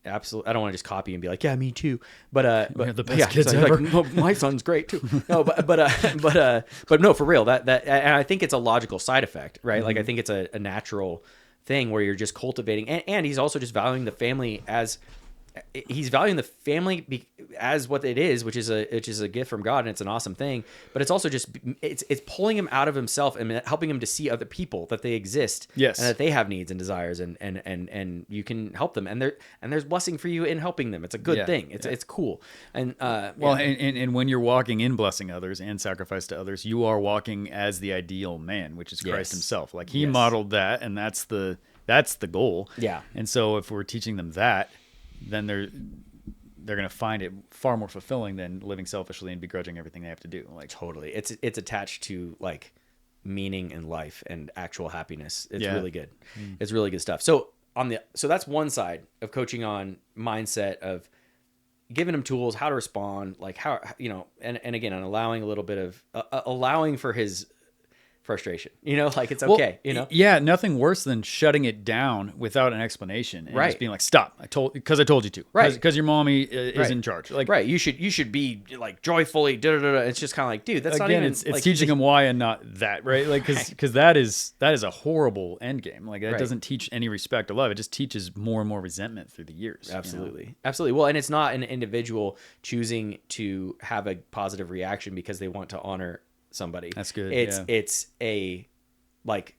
S1: absolutely, I don't want to just copy and be like, yeah, me too. But
S2: the best kids
S1: so
S2: ever.
S1: like, no, my son's great too. No, but no, for real, that, and I think it's a logical side effect, right? Like, I think it's a natural thing where you're just cultivating, and he's also just valuing the family as as what it is, which is a gift from God, and it's an awesome thing. But it's also just it's pulling him out of himself and helping him to see other people, that they exist,
S2: yes,
S1: and that they have needs and desires, and you can help them, and there's blessing for you in helping them. It's a good thing. It's cool. And
S2: and when you're walking in blessing others and sacrifice to others, you are walking as the ideal man, which is Christ himself. Like he modeled that, and that's the goal.
S1: Yeah.
S2: And so if we're teaching them that, then they're going to find it far more fulfilling than living selfishly and begrudging everything they have to do. Like
S1: totally. It's attached to like meaning in life and actual happiness. It's really good. It's really good stuff. So that's one side of coaching on mindset, of giving him tools, how to respond, like how, you know, and again, on allowing a little bit of allowing for his frustration, you know, like it's okay, you know?
S2: Yeah, nothing worse than shutting it down without an explanation and
S1: right.
S2: just being like, stop, because I told you to.
S1: Right.
S2: Because your mommy is in charge. Like,
S1: right. You should be like joyfully, da-da-da-da. It's just kind of like, dude, that's
S2: again,
S1: not even...
S2: It's
S1: like,
S2: teaching them why and not that, right? Like, because that is a horrible end game. Like, that
S1: right.
S2: doesn't teach any respect or love. It just teaches more and more resentment through the years.
S1: Absolutely.
S2: You know?
S1: Absolutely. Well, and it's not an individual choosing to have a positive reaction because they want to honor somebody.
S2: That's good.
S1: It's a like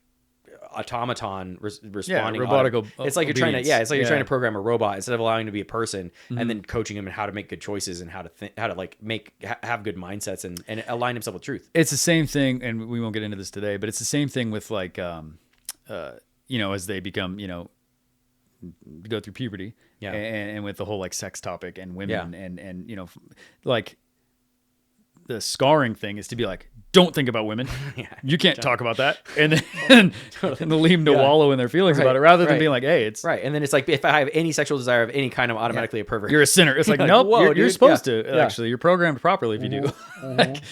S1: automaton responding.
S2: Robotic.
S1: It's like you're trying to you're trying to program a robot instead of allowing him to be a person,
S2: Mm-hmm.
S1: and then coaching him in how to make good choices and how to like have good mindsets and align himself with truth.
S2: It's the same thing, and we won't get into this today, but it's the same thing with like you know, as they become, you know, go through puberty, and with the whole like sex topic and women, and you know, like the scarring thing is to be like, don't think about women. You can't talk about that. And then and leave them to wallow in their feelings about it, rather than being like, hey, it's
S1: right. And then it's like, if I have any sexual desire of any kind, I'm automatically a pervert.
S2: You're a sinner. It's like, nope, whoa, you're supposed to. Actually, you're programmed properly if you do. But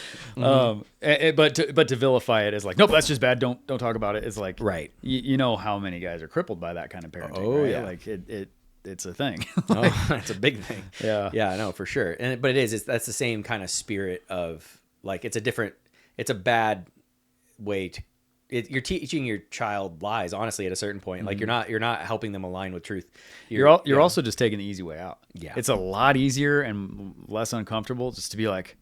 S2: to vilify it is like, nope, that's just bad. Don't talk about it. It's like,
S1: right.
S2: You know how many guys are crippled by that kind of parenting.
S1: Oh,
S2: right?
S1: yeah.
S2: Like it's a thing.
S1: It's a big thing. Yeah, no, for sure. But that's the same kind of spirit of like, it's a bad way to, you're teaching your child lies, honestly, at a certain point. Like you're not helping them align with truth.
S2: You're also just taking the easy way out.
S1: Yeah.
S2: It's a lot easier and less uncomfortable just to be like,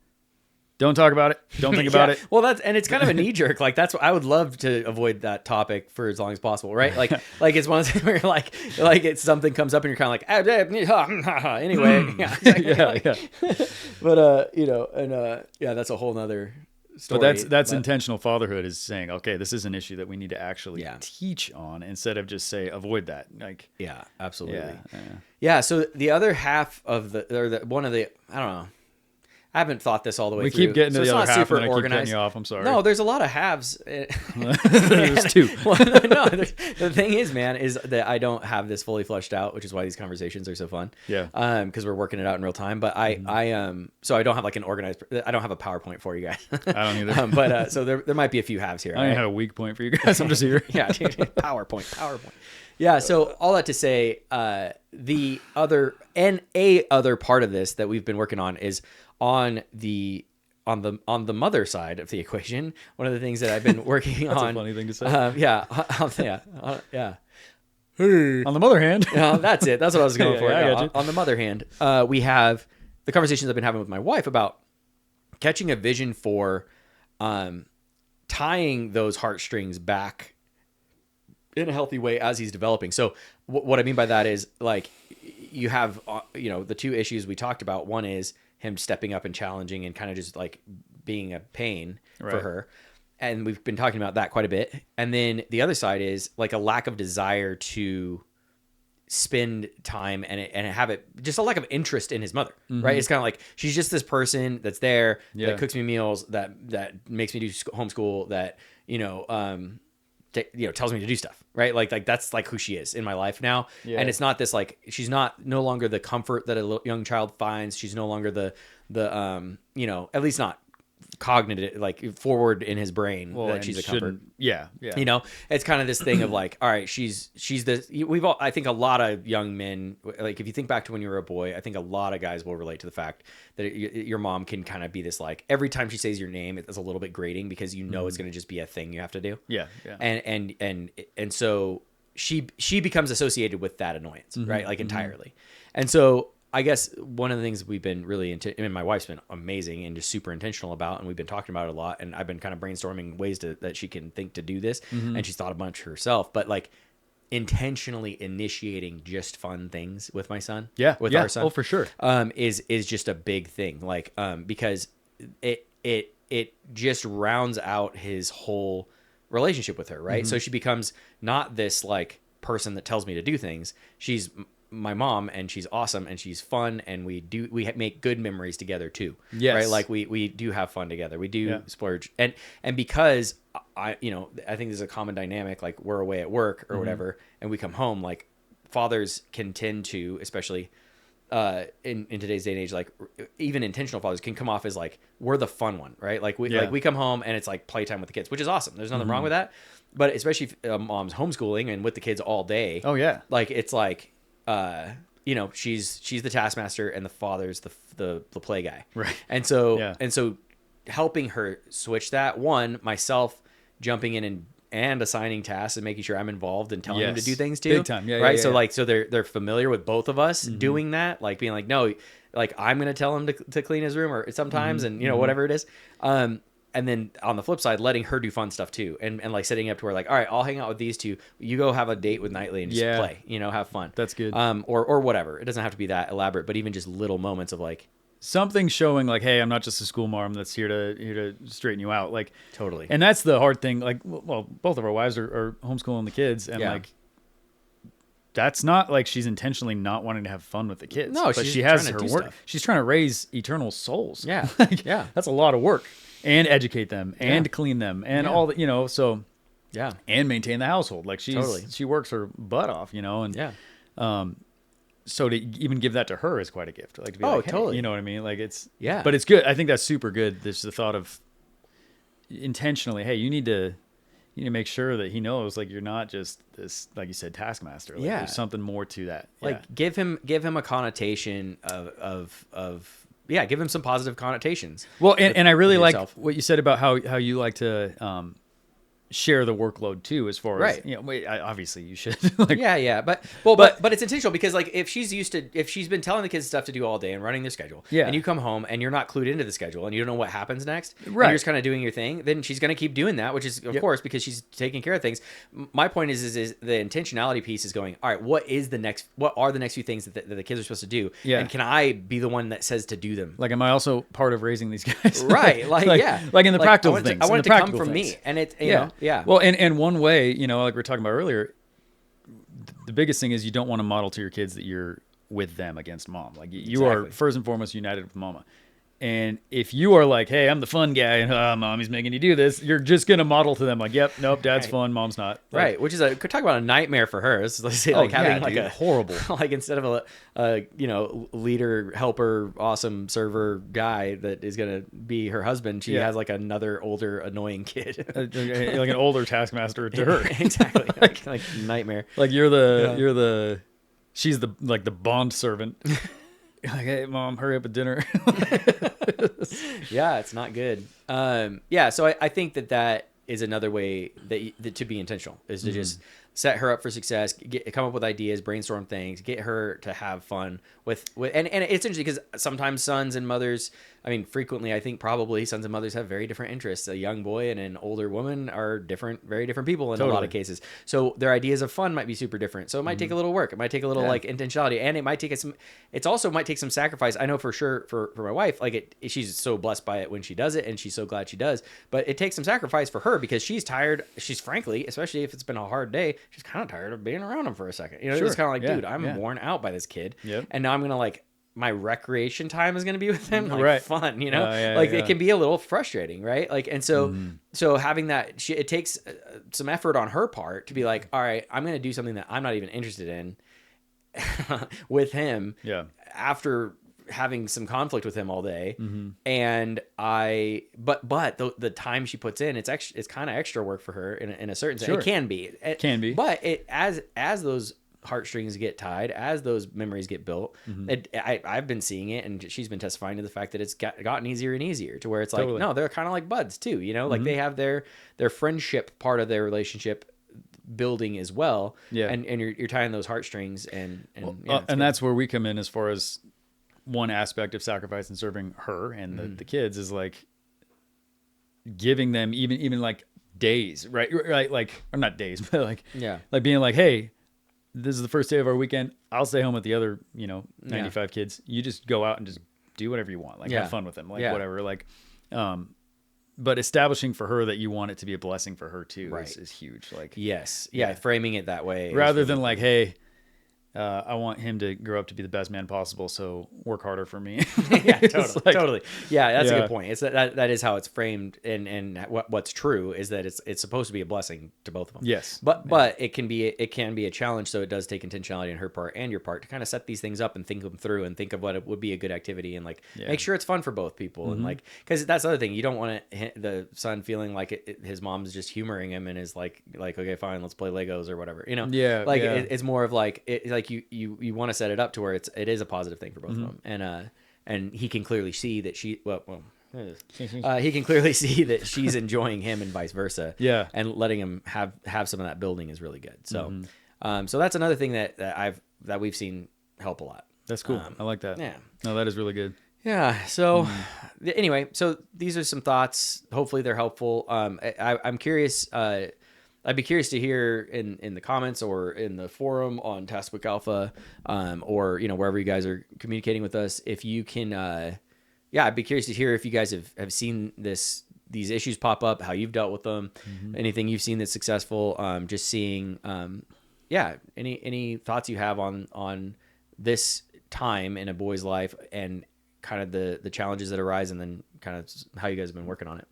S2: don't talk about it. Don't think about it.
S1: Well, it's kind of a knee jerk. Like that's what I would love to avoid that topic for as long as possible. Right. Like it's one of those where like it's something comes up and you're kind of like, anyway. Yeah. But, you know, and, that's a whole nother story.
S2: But that's intentional fatherhood, is saying, okay, this is an issue that we need to actually teach on, instead of just say, avoid that. Like,
S1: yeah, absolutely.
S2: Yeah.
S1: So the other half of one of the, I don't know, I haven't thought this all the way through.
S2: We keep getting to the other half,
S1: super
S2: and I keep
S1: organized.
S2: cutting you off. I'm sorry.
S1: No, there's a lot of halves.
S2: There's two.
S1: Well, no, the thing is, man, is that I don't have this fully fleshed out, which is why these conversations are so fun.
S2: Yeah.
S1: Because we're working it out in real time. But so I don't have like an organized. I don't have a PowerPoint for you guys.
S2: I don't either.
S1: But so there might be a few halves here.
S2: I don't have a weak point for you guys. I'm just here.
S1: Yeah, PowerPoint. Yeah. So all that to say, the other part of this that we've been working on is on the mother side of the equation. One of the things that I've been working
S2: That's
S1: on.
S2: a funny thing to say.
S1: Yeah.
S2: On the mother hand.
S1: That's it. That's what I was going for.
S2: I got you.
S1: On the mother hand, we have the conversations I've been having with my wife about catching a vision for tying those heartstrings back in a healthy way as he's developing. So what I mean by that is, like, you have, the two issues we talked about. One is him stepping up and challenging and kind of just like being a pain for her. And we've been talking about that quite a bit. And then the other side is like a lack of desire to spend time and have it, just a lack of interest in his mother, right? It's kind of like, she's just this person that's there, that cooks me meals, that makes me do homeschool, that, tells me to do stuff, right? Like that's like who she is in my life now.
S2: Yeah.
S1: And it's not this like, she's no longer the comfort that a young child finds. She's no longer the at least not cognitive, like forward in his brain that she's a comfort.
S2: Yeah.
S1: It's kind of this thing of like, all right, she's this. I think a lot of young men, like if you think back to when you were a boy, I think a lot of guys will relate to the fact that your mom can kind of be this, like every time she says your name, it's a little bit grating because it's going to just be a thing you have to do.
S2: Yeah.
S1: And so she becomes associated with that annoyance, right? Like entirely. And so I guess one of the things we've been really my wife's been amazing and just super intentional about, and we've been talking about it a lot, and I've been kind of brainstorming ways that she can think to do this, and she's thought a bunch herself, but like intentionally initiating just fun things with my son, with our son,
S2: for sure,
S1: is just a big thing, like because it just rounds out his whole relationship with her, right? So she becomes not this like person that tells me to do things. She's my mom, and she's awesome, and she's fun, and we make good memories together too.
S2: Yes.
S1: Right? Like we do have fun together. We do splurge, and because I think there's a common dynamic, like we're away at work or whatever, and we come home, like fathers can tend to, especially in today's day and age, like even intentional fathers can come off as like we're the fun one, right? Like we come home and it's like playtime with the kids, which is awesome. There's nothing wrong with that, but especially if mom's homeschooling and with the kids all day.
S2: Oh yeah,
S1: like it's like she's the taskmaster and the father's the play guy,
S2: right?
S1: And so helping her switch that, myself jumping in and assigning tasks and making sure I'm involved and telling them to do things too.
S2: Big time.
S1: Right. So they're familiar with both of us doing that, like being like, no, like I'm going to tell him to clean his room or sometimes, and whatever it is. And then on the flip side, letting her do fun stuff too. And like setting up to where like, all right, I'll hang out with these two. You go have a date with Knightley and just play, have fun.
S2: That's good.
S1: Or whatever. It doesn't have to be that elaborate, but even just little moments of like,
S2: something showing like, hey, I'm not just a school mom that's here to straighten you out. Like
S1: totally.
S2: And that's the hard thing. Like, well, both of our wives are homeschooling the kids, and like, that's not like she's intentionally not wanting to have fun with the kids.
S1: No,
S2: but she has her work.
S1: Stuff.
S2: She's trying to raise eternal souls.
S1: Yeah.
S2: That's a lot of work, and educate them, and clean them, and all that, so and maintain the household. Like she works her butt off, and so to even give that to her is quite a gift. Like to be like, hey,
S1: totally.
S2: You know what I mean? Like it's
S1: Yeah.
S2: But it's good. I think that's super good. There's the thought of intentionally, hey, you need to make sure that he knows, like, you're not just this, like you said, taskmaster. Like, there's something more to that.
S1: Like give him a connotation of give him some positive connotations.
S2: Well, and I really like what you said about how you like to share the workload too, as far as obviously you should. Like,
S1: but it's intentional, because like if she's been telling the kids stuff to do all day and running their schedule, and you come home and you're not clued into the schedule and you don't know what happens next, and you're just kind of doing your thing, then she's going to keep doing that, which is of course because she's taking care of things. My point is the intentionality piece is going, all right, what are the next few things that the kids are supposed to do, and can I be the one that says to do them?
S2: Like, am I also part of raising these guys?
S1: Right. Like
S2: in the practical things.
S1: I want it to come from me, and it's Yeah.
S2: Well, and one way, like we were talking about earlier, the biggest thing is you don't want to model to your kids that you're with them against mom. Like you are first and foremost united with mama. And if you are like, hey, I'm the fun guy, and mommy's making you do this, you're just going to model to them like, yep, nope, dad's fun, mom's not. Like,
S1: right. Which is could talk about a nightmare for her. Let's say having like a
S2: horrible,
S1: like instead of a leader, helper, awesome server guy that is going to be her husband, she has like another older, annoying kid.
S2: Like an older taskmaster to her.
S1: Exactly. like nightmare.
S2: Like she's the bond servant. Like, hey, mom, hurry up at dinner.
S1: Yeah, it's not good. So I think that is another way that to be intentional is to just set her up for success, come up with ideas, brainstorm things, get her to have fun with and it's interesting because sometimes sons and mothers, I mean, frequently, I think probably sons and mothers have very different interests. A young boy and an older woman are very different people in a lot of cases. So their ideas of fun might be super different. So it might take a little work. It might take a little like intentionality, and it might take some sacrifice. I know for sure for my wife, like she's so blessed by it when she does it, and she's so glad she does. But it takes some sacrifice for her because she's tired. She's frankly, especially if it's been a hard day, she's kind of tired of being around him for a second. It's kind of like, dude, I'm worn out by this kid.
S2: Yep.
S1: And now I'm going to like my recreation time is going to be with him, like
S2: Right.
S1: fun, you know,
S2: Yeah,
S1: like
S2: yeah.
S1: it can be a little frustrating, right? Like, and so having that, it takes some effort on her part to be like, all right, I'm going to do something that I'm not even interested in with him.
S2: Yeah.
S1: After having some conflict with him all day,
S2: Mm-hmm.
S1: and but the time she puts in, it's kind of extra work for her in a certain sense.
S2: Sure.
S1: It can be,
S2: Can be.
S1: but it as those heartstrings get tied, as those memories get built, I've been seeing it, and she's been testifying to the fact that it's gotten easier and easier to where it's like,
S2: Totally.
S1: no, they're kind of like buds too, you know, like they have their friendship part of their relationship building as well.
S2: Yeah.
S1: And you're tying those heartstrings and yeah, it's
S2: and
S1: good.
S2: that's where we come in as far as one aspect of sacrifice and serving her and the kids is like giving them even like days, right? Like, or not days, but like,
S1: Yeah.
S2: like being like, hey, this is the first day of our weekend. I'll stay home with the other, 95 kids. You just go out and just do whatever you want. Like
S1: Yeah.
S2: have fun with them, like
S1: Yeah.
S2: whatever. Like, but establishing for her that you want it to be a blessing for her too
S1: Right.
S2: is huge. Like,
S1: Yes. Yeah. Framing it that way. is
S2: rather
S1: really
S2: than like, hey, I want him to grow up to be the best man possible, so work harder for me.
S1: yeah,
S2: It's
S1: totally,
S2: like-
S1: totally. Yeah, that's a
S2: Yeah.
S1: good point. It's that is how it's framed, and what's true is that it's supposed to be a blessing to both of them.
S2: Yes.
S1: but it can be a challenge. So it does take intentionality on her part and your part to kind of set these things up and think them through and think of what it would be a good activity and like make sure it's fun for both people and like because that's the other thing, you don't want the son feeling like his mom's just humoring him and is like okay, fine, let's play Legos or whatever, you know.
S2: Yeah,
S1: like
S2: yeah.
S1: it's more of like like you want to set it up to where it is a positive thing for both of them, and he can clearly see that he can clearly see that she's enjoying him and vice versa.
S2: Yeah.
S1: and letting him have some of that building is really good. So, so that's another thing that we've seen help a lot.
S2: That's cool. I like that.
S1: Yeah.
S2: No, that is really good.
S1: Yeah. So anyway, so these are some thoughts. Hopefully they're helpful. I'm curious. I'd be curious to hear in the comments or in the forum on Taskbook Alpha, or wherever you guys are communicating with us, if you can. I'd be curious to hear if you guys have seen these issues pop up, how you've dealt with them, anything you've seen that's successful. Just seeing, any thoughts you have on this time in a boy's life and kind of the challenges that arise, and then kind of how you guys have been working on it.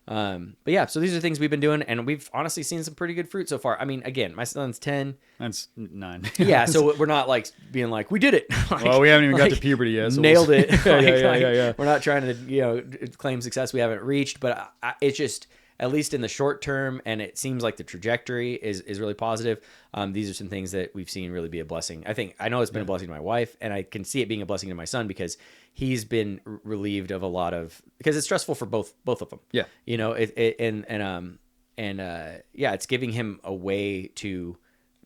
S1: But yeah, so these are things we've been doing, and we've honestly seen some pretty good fruit so far. I mean, again, my son's 10.
S2: That's 9.
S1: Yeah, so we're not like being like we did it. Like,
S2: Well, we haven't even got
S1: like,
S2: to puberty yet. So
S1: nailed
S2: we'll-
S1: it.
S2: yeah.
S1: We're not trying to claim success we haven't reached, but it's just at least in the short term, and it seems like the trajectory is really positive. These are some things that we've seen really be a blessing. I know it's been a blessing to my wife, and I can see it being a blessing to my son because he's been relieved of a lot of, because it's stressful for both of them.
S2: Yeah.
S1: It's giving him a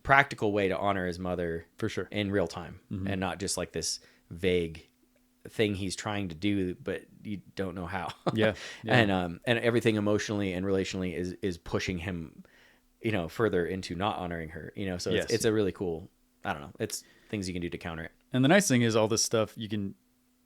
S1: practical way to honor his mother
S2: For sure.
S1: in real time, and not just like this vague thing he's trying to do, but you don't know how.
S2: Yeah.
S1: And everything emotionally and relationally is pushing him, further into not honoring her, so
S2: Yes.
S1: it's a really cool, I don't know, it's things you can do to counter it.
S2: And the nice thing is all this stuff you can,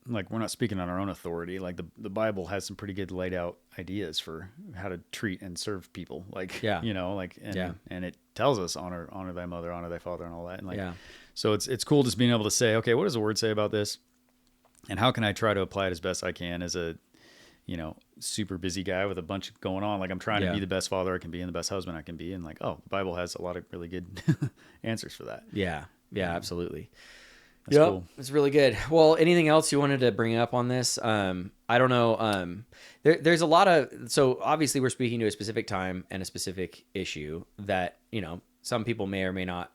S2: like, we're not speaking on our own authority. Like the Bible has some pretty good laid out ideas for how to treat and serve people. Like,
S1: Yeah.
S2: And it tells us honor thy mother, honor thy father, and all that. And like,
S1: Yeah.
S2: so it's cool just being able to say, okay, what does the word say about this? And how can I try to apply it as best I can as a, super busy guy with a bunch going on. Like I'm trying to be the best father I can be and the best husband I can be. And like, the Bible has a lot of really good answers for that.
S1: Yeah, absolutely.
S2: That's cool.
S1: It's really good. Well, anything else you wanted to bring up on this? I don't know. There's a lot of, so obviously we're speaking to a specific time and a specific issue that, some people may or may not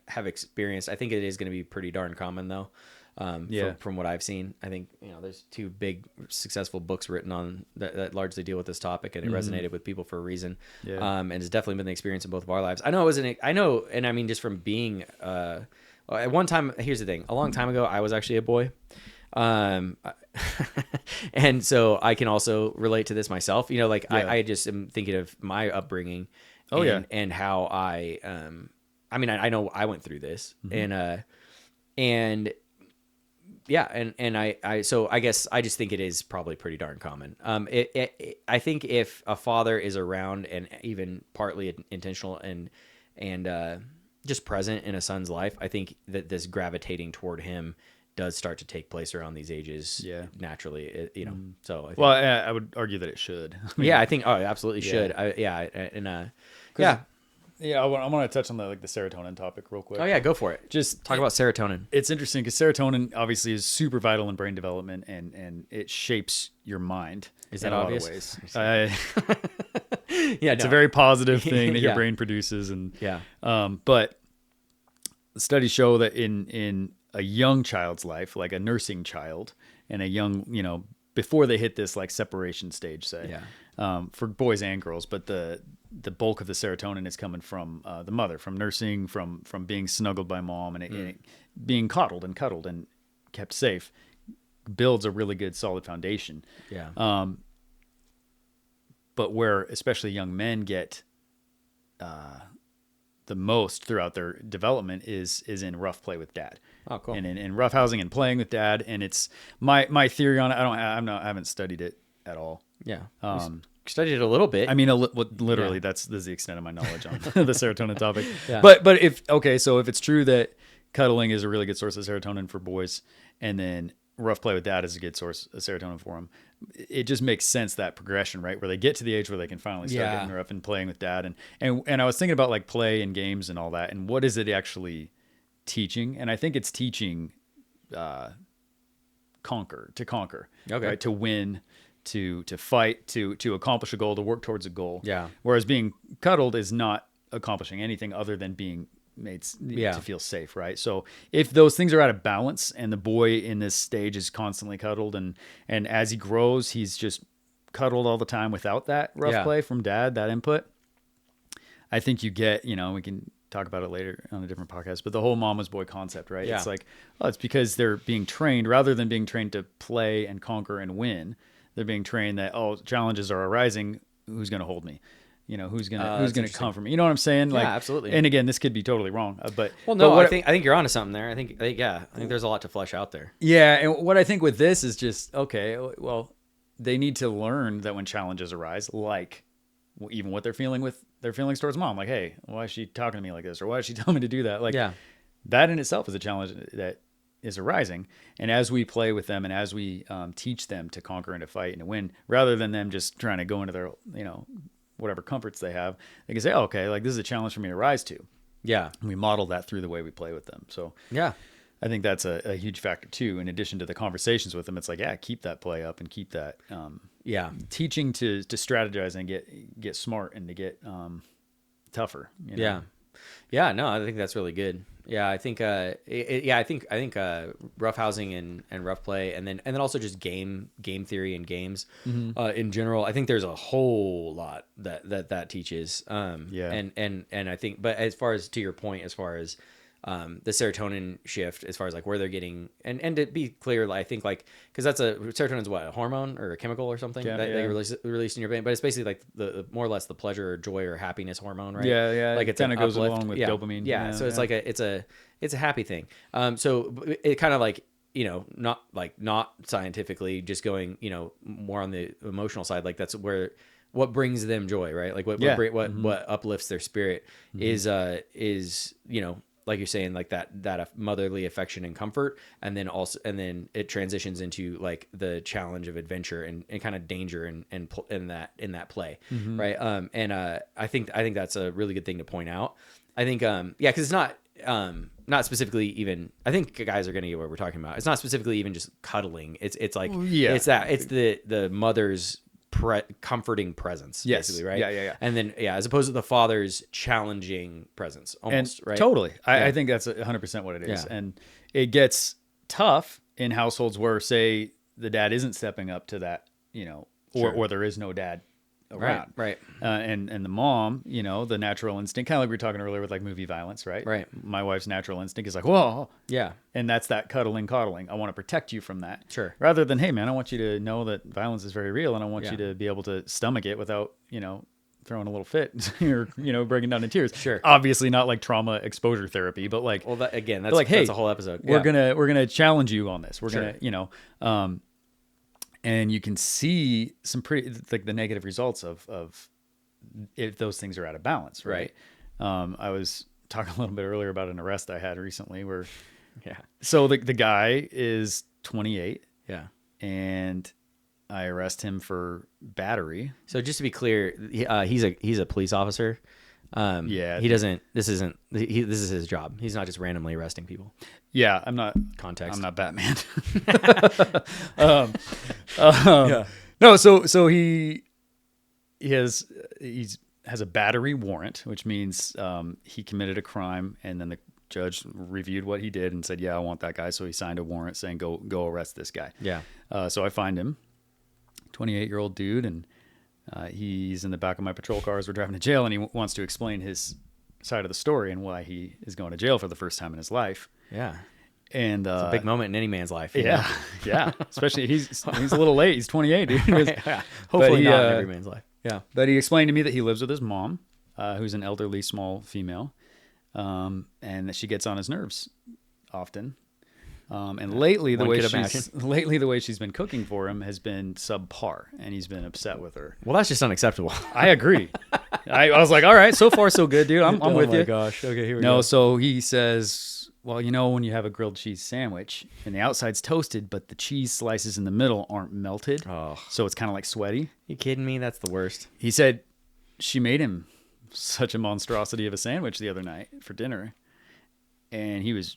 S1: have experienced. I think it is going to be pretty darn common though. From what I've seen, I think, there's 2 big successful books written on that largely deal with this topic, and it resonated with people for a reason.
S2: Yeah.
S1: And it's definitely been the experience in both of our lives. I know, and I mean, just from being, at one time, here's the thing, a long time ago, I was actually a boy. And so I can also relate to this myself, I just am thinking of my upbringing and how I know I went through this so I guess I just think it is probably pretty darn common. I think if a father is around and even partly intentional and just present in a son's life, I think that this gravitating toward him does start to take place around these ages.
S2: Yeah.
S1: Naturally, you know. So I think,
S2: Well, I would argue that it should.
S1: yeah, I think it absolutely
S2: Yeah.
S1: should. Yeah.
S2: Yeah, I want to touch on the serotonin topic real quick.
S1: Oh yeah, go for it.
S2: Just
S1: Talk about serotonin.
S2: It's interesting because serotonin obviously is super vital in brain development, and it shapes your mind.
S1: Is
S2: in
S1: that
S2: a lot
S1: obvious?
S2: of ways.
S1: Yeah,
S2: It's a very positive thing that your
S1: Yeah.
S2: brain produces, and
S1: Yeah.
S2: but studies show that in a young child's life, like a nursing child, and a young, before they hit this like separation stage, say, for boys and girls, but the bulk of the serotonin is coming from the mother, from nursing, from being snuggled by mom, and it being coddled and cuddled and kept safe, builds a really good solid foundation.
S1: Yeah.
S2: But where especially young men get the most throughout their development is in rough play with dad.
S1: Oh, cool.
S2: And in rough housing and playing with dad. And it's my theory on it. I haven't studied it at all.
S1: Yeah. Studied it a little bit.
S2: I mean, literally, this is the extent of my knowledge on the serotonin topic.
S1: Yeah.
S2: But if it's true that cuddling is a really good source of serotonin for boys, and then rough play with dad is a good source of serotonin for them, it just makes sense, that progression, right? Where they get to the age where they can finally start getting rough and playing with dad. And I was thinking about like play and games and all that, and what is it actually teaching? And I think it's teaching conquer,
S1: Okay.
S2: right? To win, to fight, to accomplish a goal, to work towards a goal.
S1: Yeah.
S2: Whereas being cuddled is not accomplishing anything other than being made to feel safe, right? So if those things are out of balance, and the boy in this stage is constantly cuddled, and as he grows, he's just cuddled all the time without that rough play from dad, that input, I think you get, we can talk about it later on a different podcast, but the whole mama's boy concept, right?
S1: Yeah.
S2: It's like, it's because they're being trained, rather than being trained to play and conquer and win, they're being trained that, challenges are arising, who's going to hold me? Who's gonna comfort me? You know what I'm saying? Like,
S1: absolutely.
S2: And again, this could be totally wrong, but
S1: I think you're onto something there. I think there's a lot to flesh out there.
S2: yeah. And what I think with this is just, okay, well, they need to learn that when challenges arise, like even what they're feeling with their feelings towards mom, like, hey, why is she talking to me like this, or why is she telling me to do that? Like, that in itself is a challenge that is arising. And as we play with them, and as we teach them to conquer and to fight and to win, rather than them just trying to go into their whatever comforts they have, they can say, okay, like, this is a challenge for me to rise to.
S1: Yeah.
S2: And we model that through the way we play with them. So
S1: Yeah.
S2: I think that's a huge factor too. In addition to the conversations with them, it's like, keep that play up, and keep that teaching to strategize and get smart, and to get tougher.
S1: Yeah. No, I think that's really good. Yeah, I think I think rough housing and rough play, and then also just game theory and games in general. I think there's a whole lot that teaches. And I think, but as far as to your point, as far as the serotonin shift, as far as like where they're getting, and to be clear, I think like, because serotonin is what, a hormone or a chemical or something that you release in your brain, but it's basically like the more or less the pleasure or joy or happiness hormone, right? Like
S2: it kind of goes along with dopamine.
S1: So it's like it's a happy thing. So it kind of like, not scientifically, just going, more on the emotional side, like that's where what brings them joy, right? Like what uplifts their spirit is like you're saying, like that motherly affection and comfort, and then it transitions into like the challenge of adventure and kind of danger in that play, right? I think that's a really good thing to point out. I think because it's not specifically even. I think guys are going to get what we're talking about. It's not specifically even just cuddling. It's like it's the mother's comforting presence, basically, right?
S2: Yeah.
S1: And then as opposed to the father's challenging presence, almost, right?
S2: Totally. I think that's 100% what it is.
S1: Yeah.
S2: And it gets tough in households where, say, the dad isn't stepping up to that, or there is no dad around,
S1: right.
S2: And the mom, the natural instinct, kind of like we were talking earlier with like movie violence, right? My wife's natural instinct is like, whoa, and that's that coddling. I want to protect you from that,
S1: sure.
S2: Rather than, hey man, I want you to know that violence is very real, and I want you to be able to stomach it without, throwing a little fit or breaking down in tears.
S1: Sure.
S2: Obviously not like trauma exposure therapy, but like,
S1: well, that's
S2: like, hey,
S1: that's a whole episode.
S2: We're gonna challenge you on this. We're gonna, and you can see some pretty like the negative results of if those things are out of balance, right? I was talking a little bit earlier about an arrest I had recently where
S1: Yeah.
S2: So the guy is 28,
S1: Yeah.
S2: and I arrest him for battery.
S1: So just to be clear, he's a police officer.
S2: Yeah.
S1: He doesn't. This isn't. This is his job. He's not just randomly arresting people.
S2: Yeah, I'm not.
S1: Context.
S2: I'm not Batman. No, so he has a battery warrant, which means he committed a crime, and then the judge reviewed what he did and said, "Yeah, I want that guy." So he signed a warrant saying, "Go arrest this guy."
S1: Yeah.
S2: So I find him, 28-year-old dude, and he's in the back of my patrol car as we're driving to jail, and he wants to explain his side of the story and why he is going to jail for the first time in his life.
S1: Yeah.
S2: And
S1: It's a big moment in any man's life. you know?
S2: yeah, yeah. Especially he's a little late. He's 28, dude.
S1: Yeah. Hopefully
S2: he,
S1: not in every man's life. Yeah.
S2: But he explained to me that he lives with his mom, who's an elderly small female, and that she gets on his nerves often. And lately the way she's been cooking for him has been subpar, and he's been upset with her.
S1: Well, that's just unacceptable.
S2: I agree. I was like, all right, so far so good, dude. I'm with you.
S1: Oh my gosh. Okay, here we
S2: No,
S1: go.
S2: so he says, well, you know, when you have a grilled cheese sandwich and the outside's toasted, but the cheese slices in the middle aren't melted,
S1: Oh.
S2: so it's kind of like sweaty.
S1: You kidding me? That's the worst.
S2: He said she made him such a monstrosity of a sandwich the other night for dinner, and he was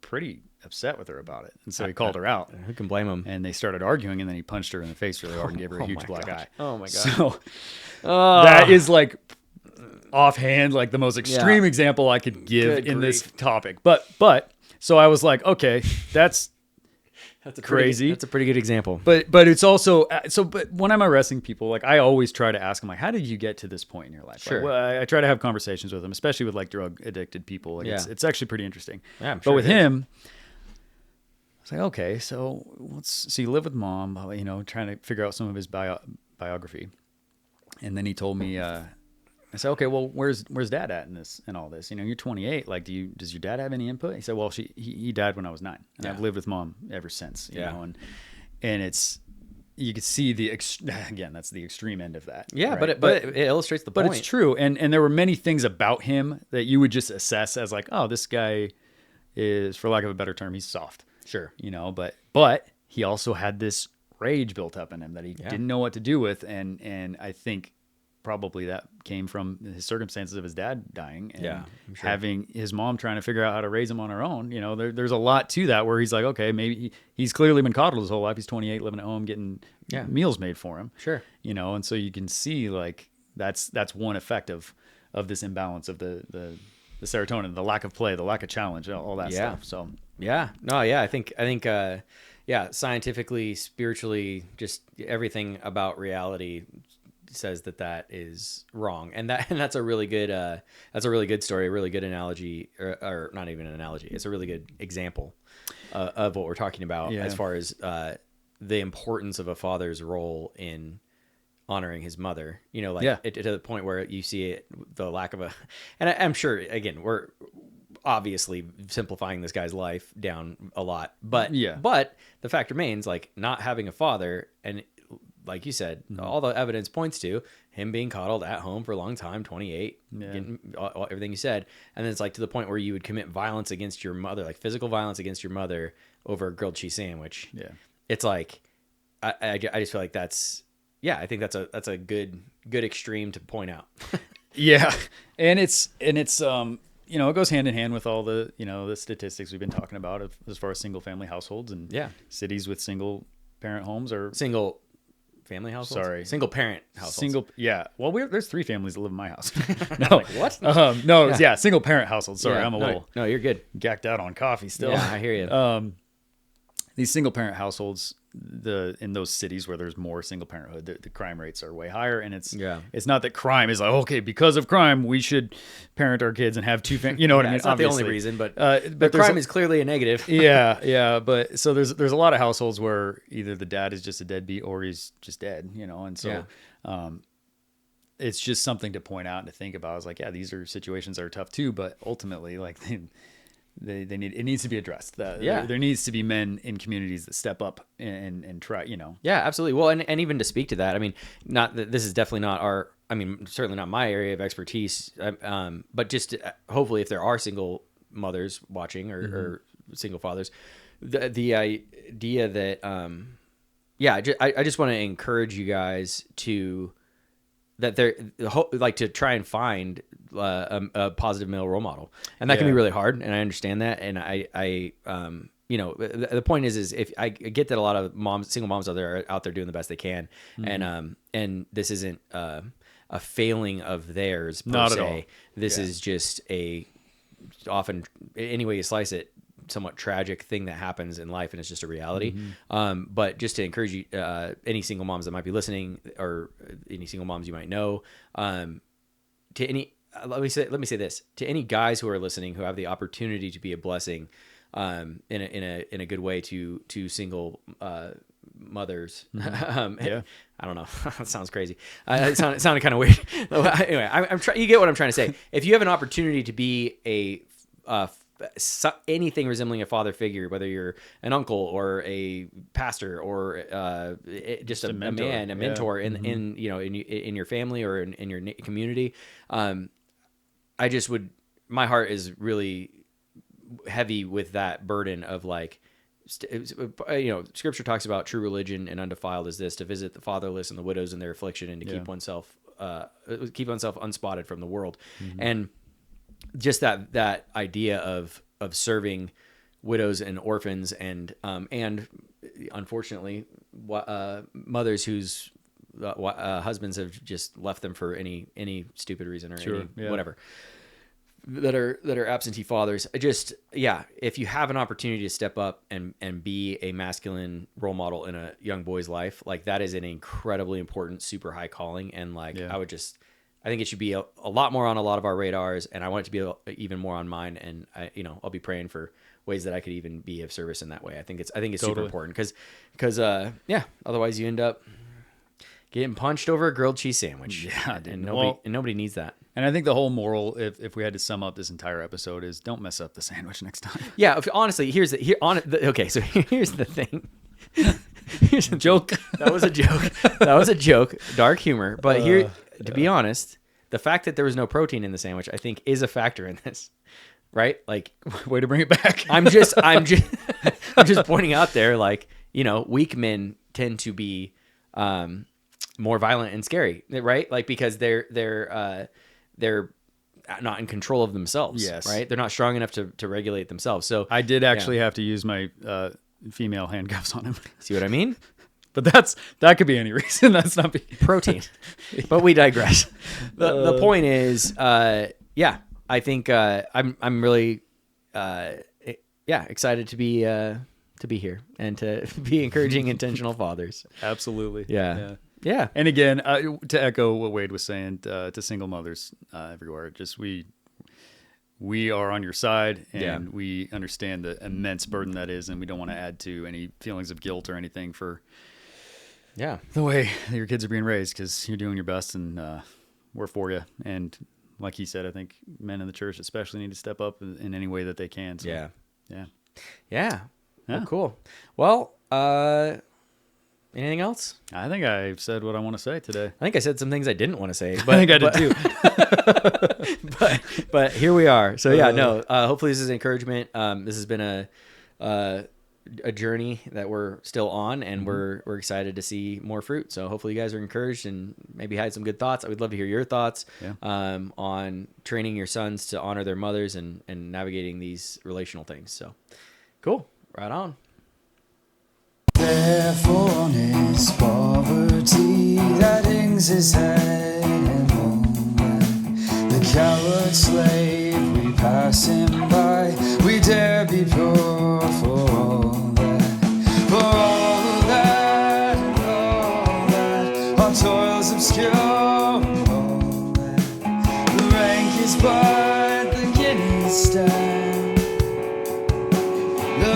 S2: pretty upset with her about it. And so he called her out,
S1: Who can blame him?
S2: and they started arguing, and then he punched her in the face really hard and gave her a
S1: Oh
S2: huge
S1: my
S2: black
S1: gosh.
S2: eye.
S1: Oh my gosh.
S2: So
S1: Oh.
S2: that is like offhand, like the most extreme
S1: Yeah.
S2: example I could give
S1: Good
S2: in this
S1: grief.
S2: topic. But so I was like, okay, that's
S1: That's
S2: crazy.
S1: That's a pretty good example.
S2: But it's also but when I'm arresting people, like I always try to ask them, like, how did you get to this point in your life?
S1: Sure.
S2: Like, well, I try to have conversations with them, especially with like drug addicted people. Like
S1: Yeah.
S2: it's actually pretty interesting.
S1: Yeah, I'm
S2: but
S1: sure
S2: with
S1: it is.
S2: him, I was like, okay, so so you live with mom, you know, trying to figure out some of his biography, and then he told me, I said, okay, well, where's dad at in this and all this? You know, you're 28. Like, does your dad have any input? He said, well, he died when I was 9, and
S1: Yeah.
S2: I've lived with mom ever since. You
S1: Yeah.
S2: know, and it's you can see again, that's the extreme end of that.
S1: Yeah,
S2: right?
S1: but it illustrates the point.
S2: But it's true, and there were many things about him that you would just assess as like, oh, this guy is, for lack of a better term, he's soft.
S1: Sure.
S2: You know, but he also had this rage built up in him that he didn't know what to do with, and I think probably that came from his circumstances of his dad dying and
S1: Yeah, I'm sure.
S2: having his mom trying to figure out how to raise him on her own. You know, there's a lot to that where he's like, okay, maybe he's clearly been coddled his whole life. He's 28, living at home, getting meals made for him.
S1: Sure.
S2: You know, and so you can see like that's one effect of this imbalance of the serotonin, the lack of play, the lack of challenge, all that
S1: Yeah.
S2: stuff. So
S1: Yeah. No, yeah. I think, yeah, scientifically, spiritually, just everything about reality says that is wrong. And that's a really good, story, a really good analogy, or not even an analogy. It's a really good example of what we're talking about
S2: Yeah.
S1: as far as the importance of a father's role in honoring his mother, you know, like to the point where you see it, the lack of and I'm sure, again, we're obviously simplifying this guy's life down a lot, but the fact remains, like, not having a father, and like you said, all the evidence points to him being coddled at home for a long time, 28, getting everything you said. And then it's like to the point where you would commit violence against your mother, like physical violence against your mother over a grilled cheese sandwich. Yeah. It's like, I just feel like that's, I think that's a good extreme to point out.
S2: Yeah. And it's you know, it goes hand in hand with all the, you know, the statistics we've been talking about as far as single family households and cities with single parent homes or
S1: single family households.
S2: Sorry.
S1: Single parent households.
S2: Well, there's 3 families that live in my house. No.
S1: Like, what?
S2: Single parent households. Sorry, I'm a little
S1: No, you're good.
S2: gacked out on coffee still.
S1: Yeah, I hear you.
S2: These single parent households, in those cities where there's more single parenthood, the crime rates are way higher, and it's not that crime is like, okay, because of crime we should parent our kids and have 2 families. You know what I mean?
S1: It's not the only reason, but
S2: but
S1: crime is clearly a negative.
S2: yeah. But so there's a lot of households where either the dad is just a deadbeat or he's just dead, you know, and so it's just something to point out and to think about. I was like, these are situations that are tough too, but ultimately, like it needs to be addressed. There needs to be men in communities that step up and try, you know.
S1: Yeah, absolutely. Well, and even to speak to that, I mean, this is definitely not certainly not my area of expertise. But just hopefully, if there are single mothers watching or single fathers. The idea that I just want to encourage you guys to to try and find a positive male role model, and that can be really hard, and I understand that, and I the point is if I get that a lot of single moms out there are doing the best they can, and this isn't a failing of theirs per
S2: Not
S1: se.
S2: at all.
S1: This is just often, any way you slice it, somewhat tragic thing that happens in life, and it's just a reality. But just to encourage you, any single moms that might be listening, or any single moms you might know, let me say this to any guys who are listening who have the opportunity to be a blessing, in a good way to single mothers. I don't know. That sounds crazy. It sounded kind of weird. Anyway, you get what I'm trying to say. If you have an opportunity to be anything resembling a father figure, whether you're an uncle or a pastor or just a man, a mentor in your family or in your community, my heart is really heavy with that burden of like, Scripture talks about true religion and undefiled is this: to visit the fatherless and the widows in their affliction, and to keep oneself unspotted from the world. And just that idea of serving widows and orphans, and unfortunately mothers whose husbands have just left them for any stupid reason or whatever, that are absentee fathers. If you have an opportunity to step up and be a masculine role model in a young boy's life, like that is an incredibly important, super high calling. And like, I think it should be a lot more on a lot of our radars, and I want it to be even more on mine. And I'll be praying for ways that I could even be of service in that way. I think it's totally super important because otherwise you end up getting punched over a grilled cheese sandwich. Yeah, and nobody needs that.
S2: And I think the whole moral, if we had to sum up this entire episode, is don't mess up the sandwich next time.
S1: Yeah, honestly, here's the thing. Here's a joke. That was a joke. Dark humor. But to be honest, the fact that there was no protein in the sandwich, I think, is a factor in this. Right? Like,
S2: way to bring it back.
S1: I'm just pointing out there, like, weak men tend to be more violent and scary, right? Like, because they're not in control of themselves.
S2: Yes.
S1: Right? They're not strong enough to regulate themselves. So
S2: I did actually have to use my female handcuffs on him.
S1: See what I mean?
S2: But that could be any reason. That's not
S1: protein. But we digress. The point is, I think I'm really excited to be here and to be encouraging intentional fathers.
S2: Absolutely.
S1: Yeah.
S2: And again, to echo what Wade was saying, to single mothers everywhere, just we are on your side, and we understand the immense burden that is, and we don't want to add to any feelings of guilt or anything for the way that your kids are being raised, because you're doing your best, and we're for you. And like he said, I think men in the church especially need to step up in any way that they can. So,
S1: yeah. Well, cool. Well, anything else?
S2: I think I've said what I want to say today.
S1: I think I said some things I didn't want to say. But,
S2: I think I did
S1: too. but here we are. So hopefully this is encouragement. This has been a journey that we're still on, and we're excited to see more fruit. So hopefully you guys are encouraged and maybe had some good thoughts. I would love to hear your thoughts on training your sons to honor their mothers and navigating these relational things. So cool. Right on.
S3: Therefore is poverty that hangs his head and all that. The coward slave, we pass him by, we dare be poor for all that. For all that and all that, our toils obscure and all that. The rank is but the guinea's stand. The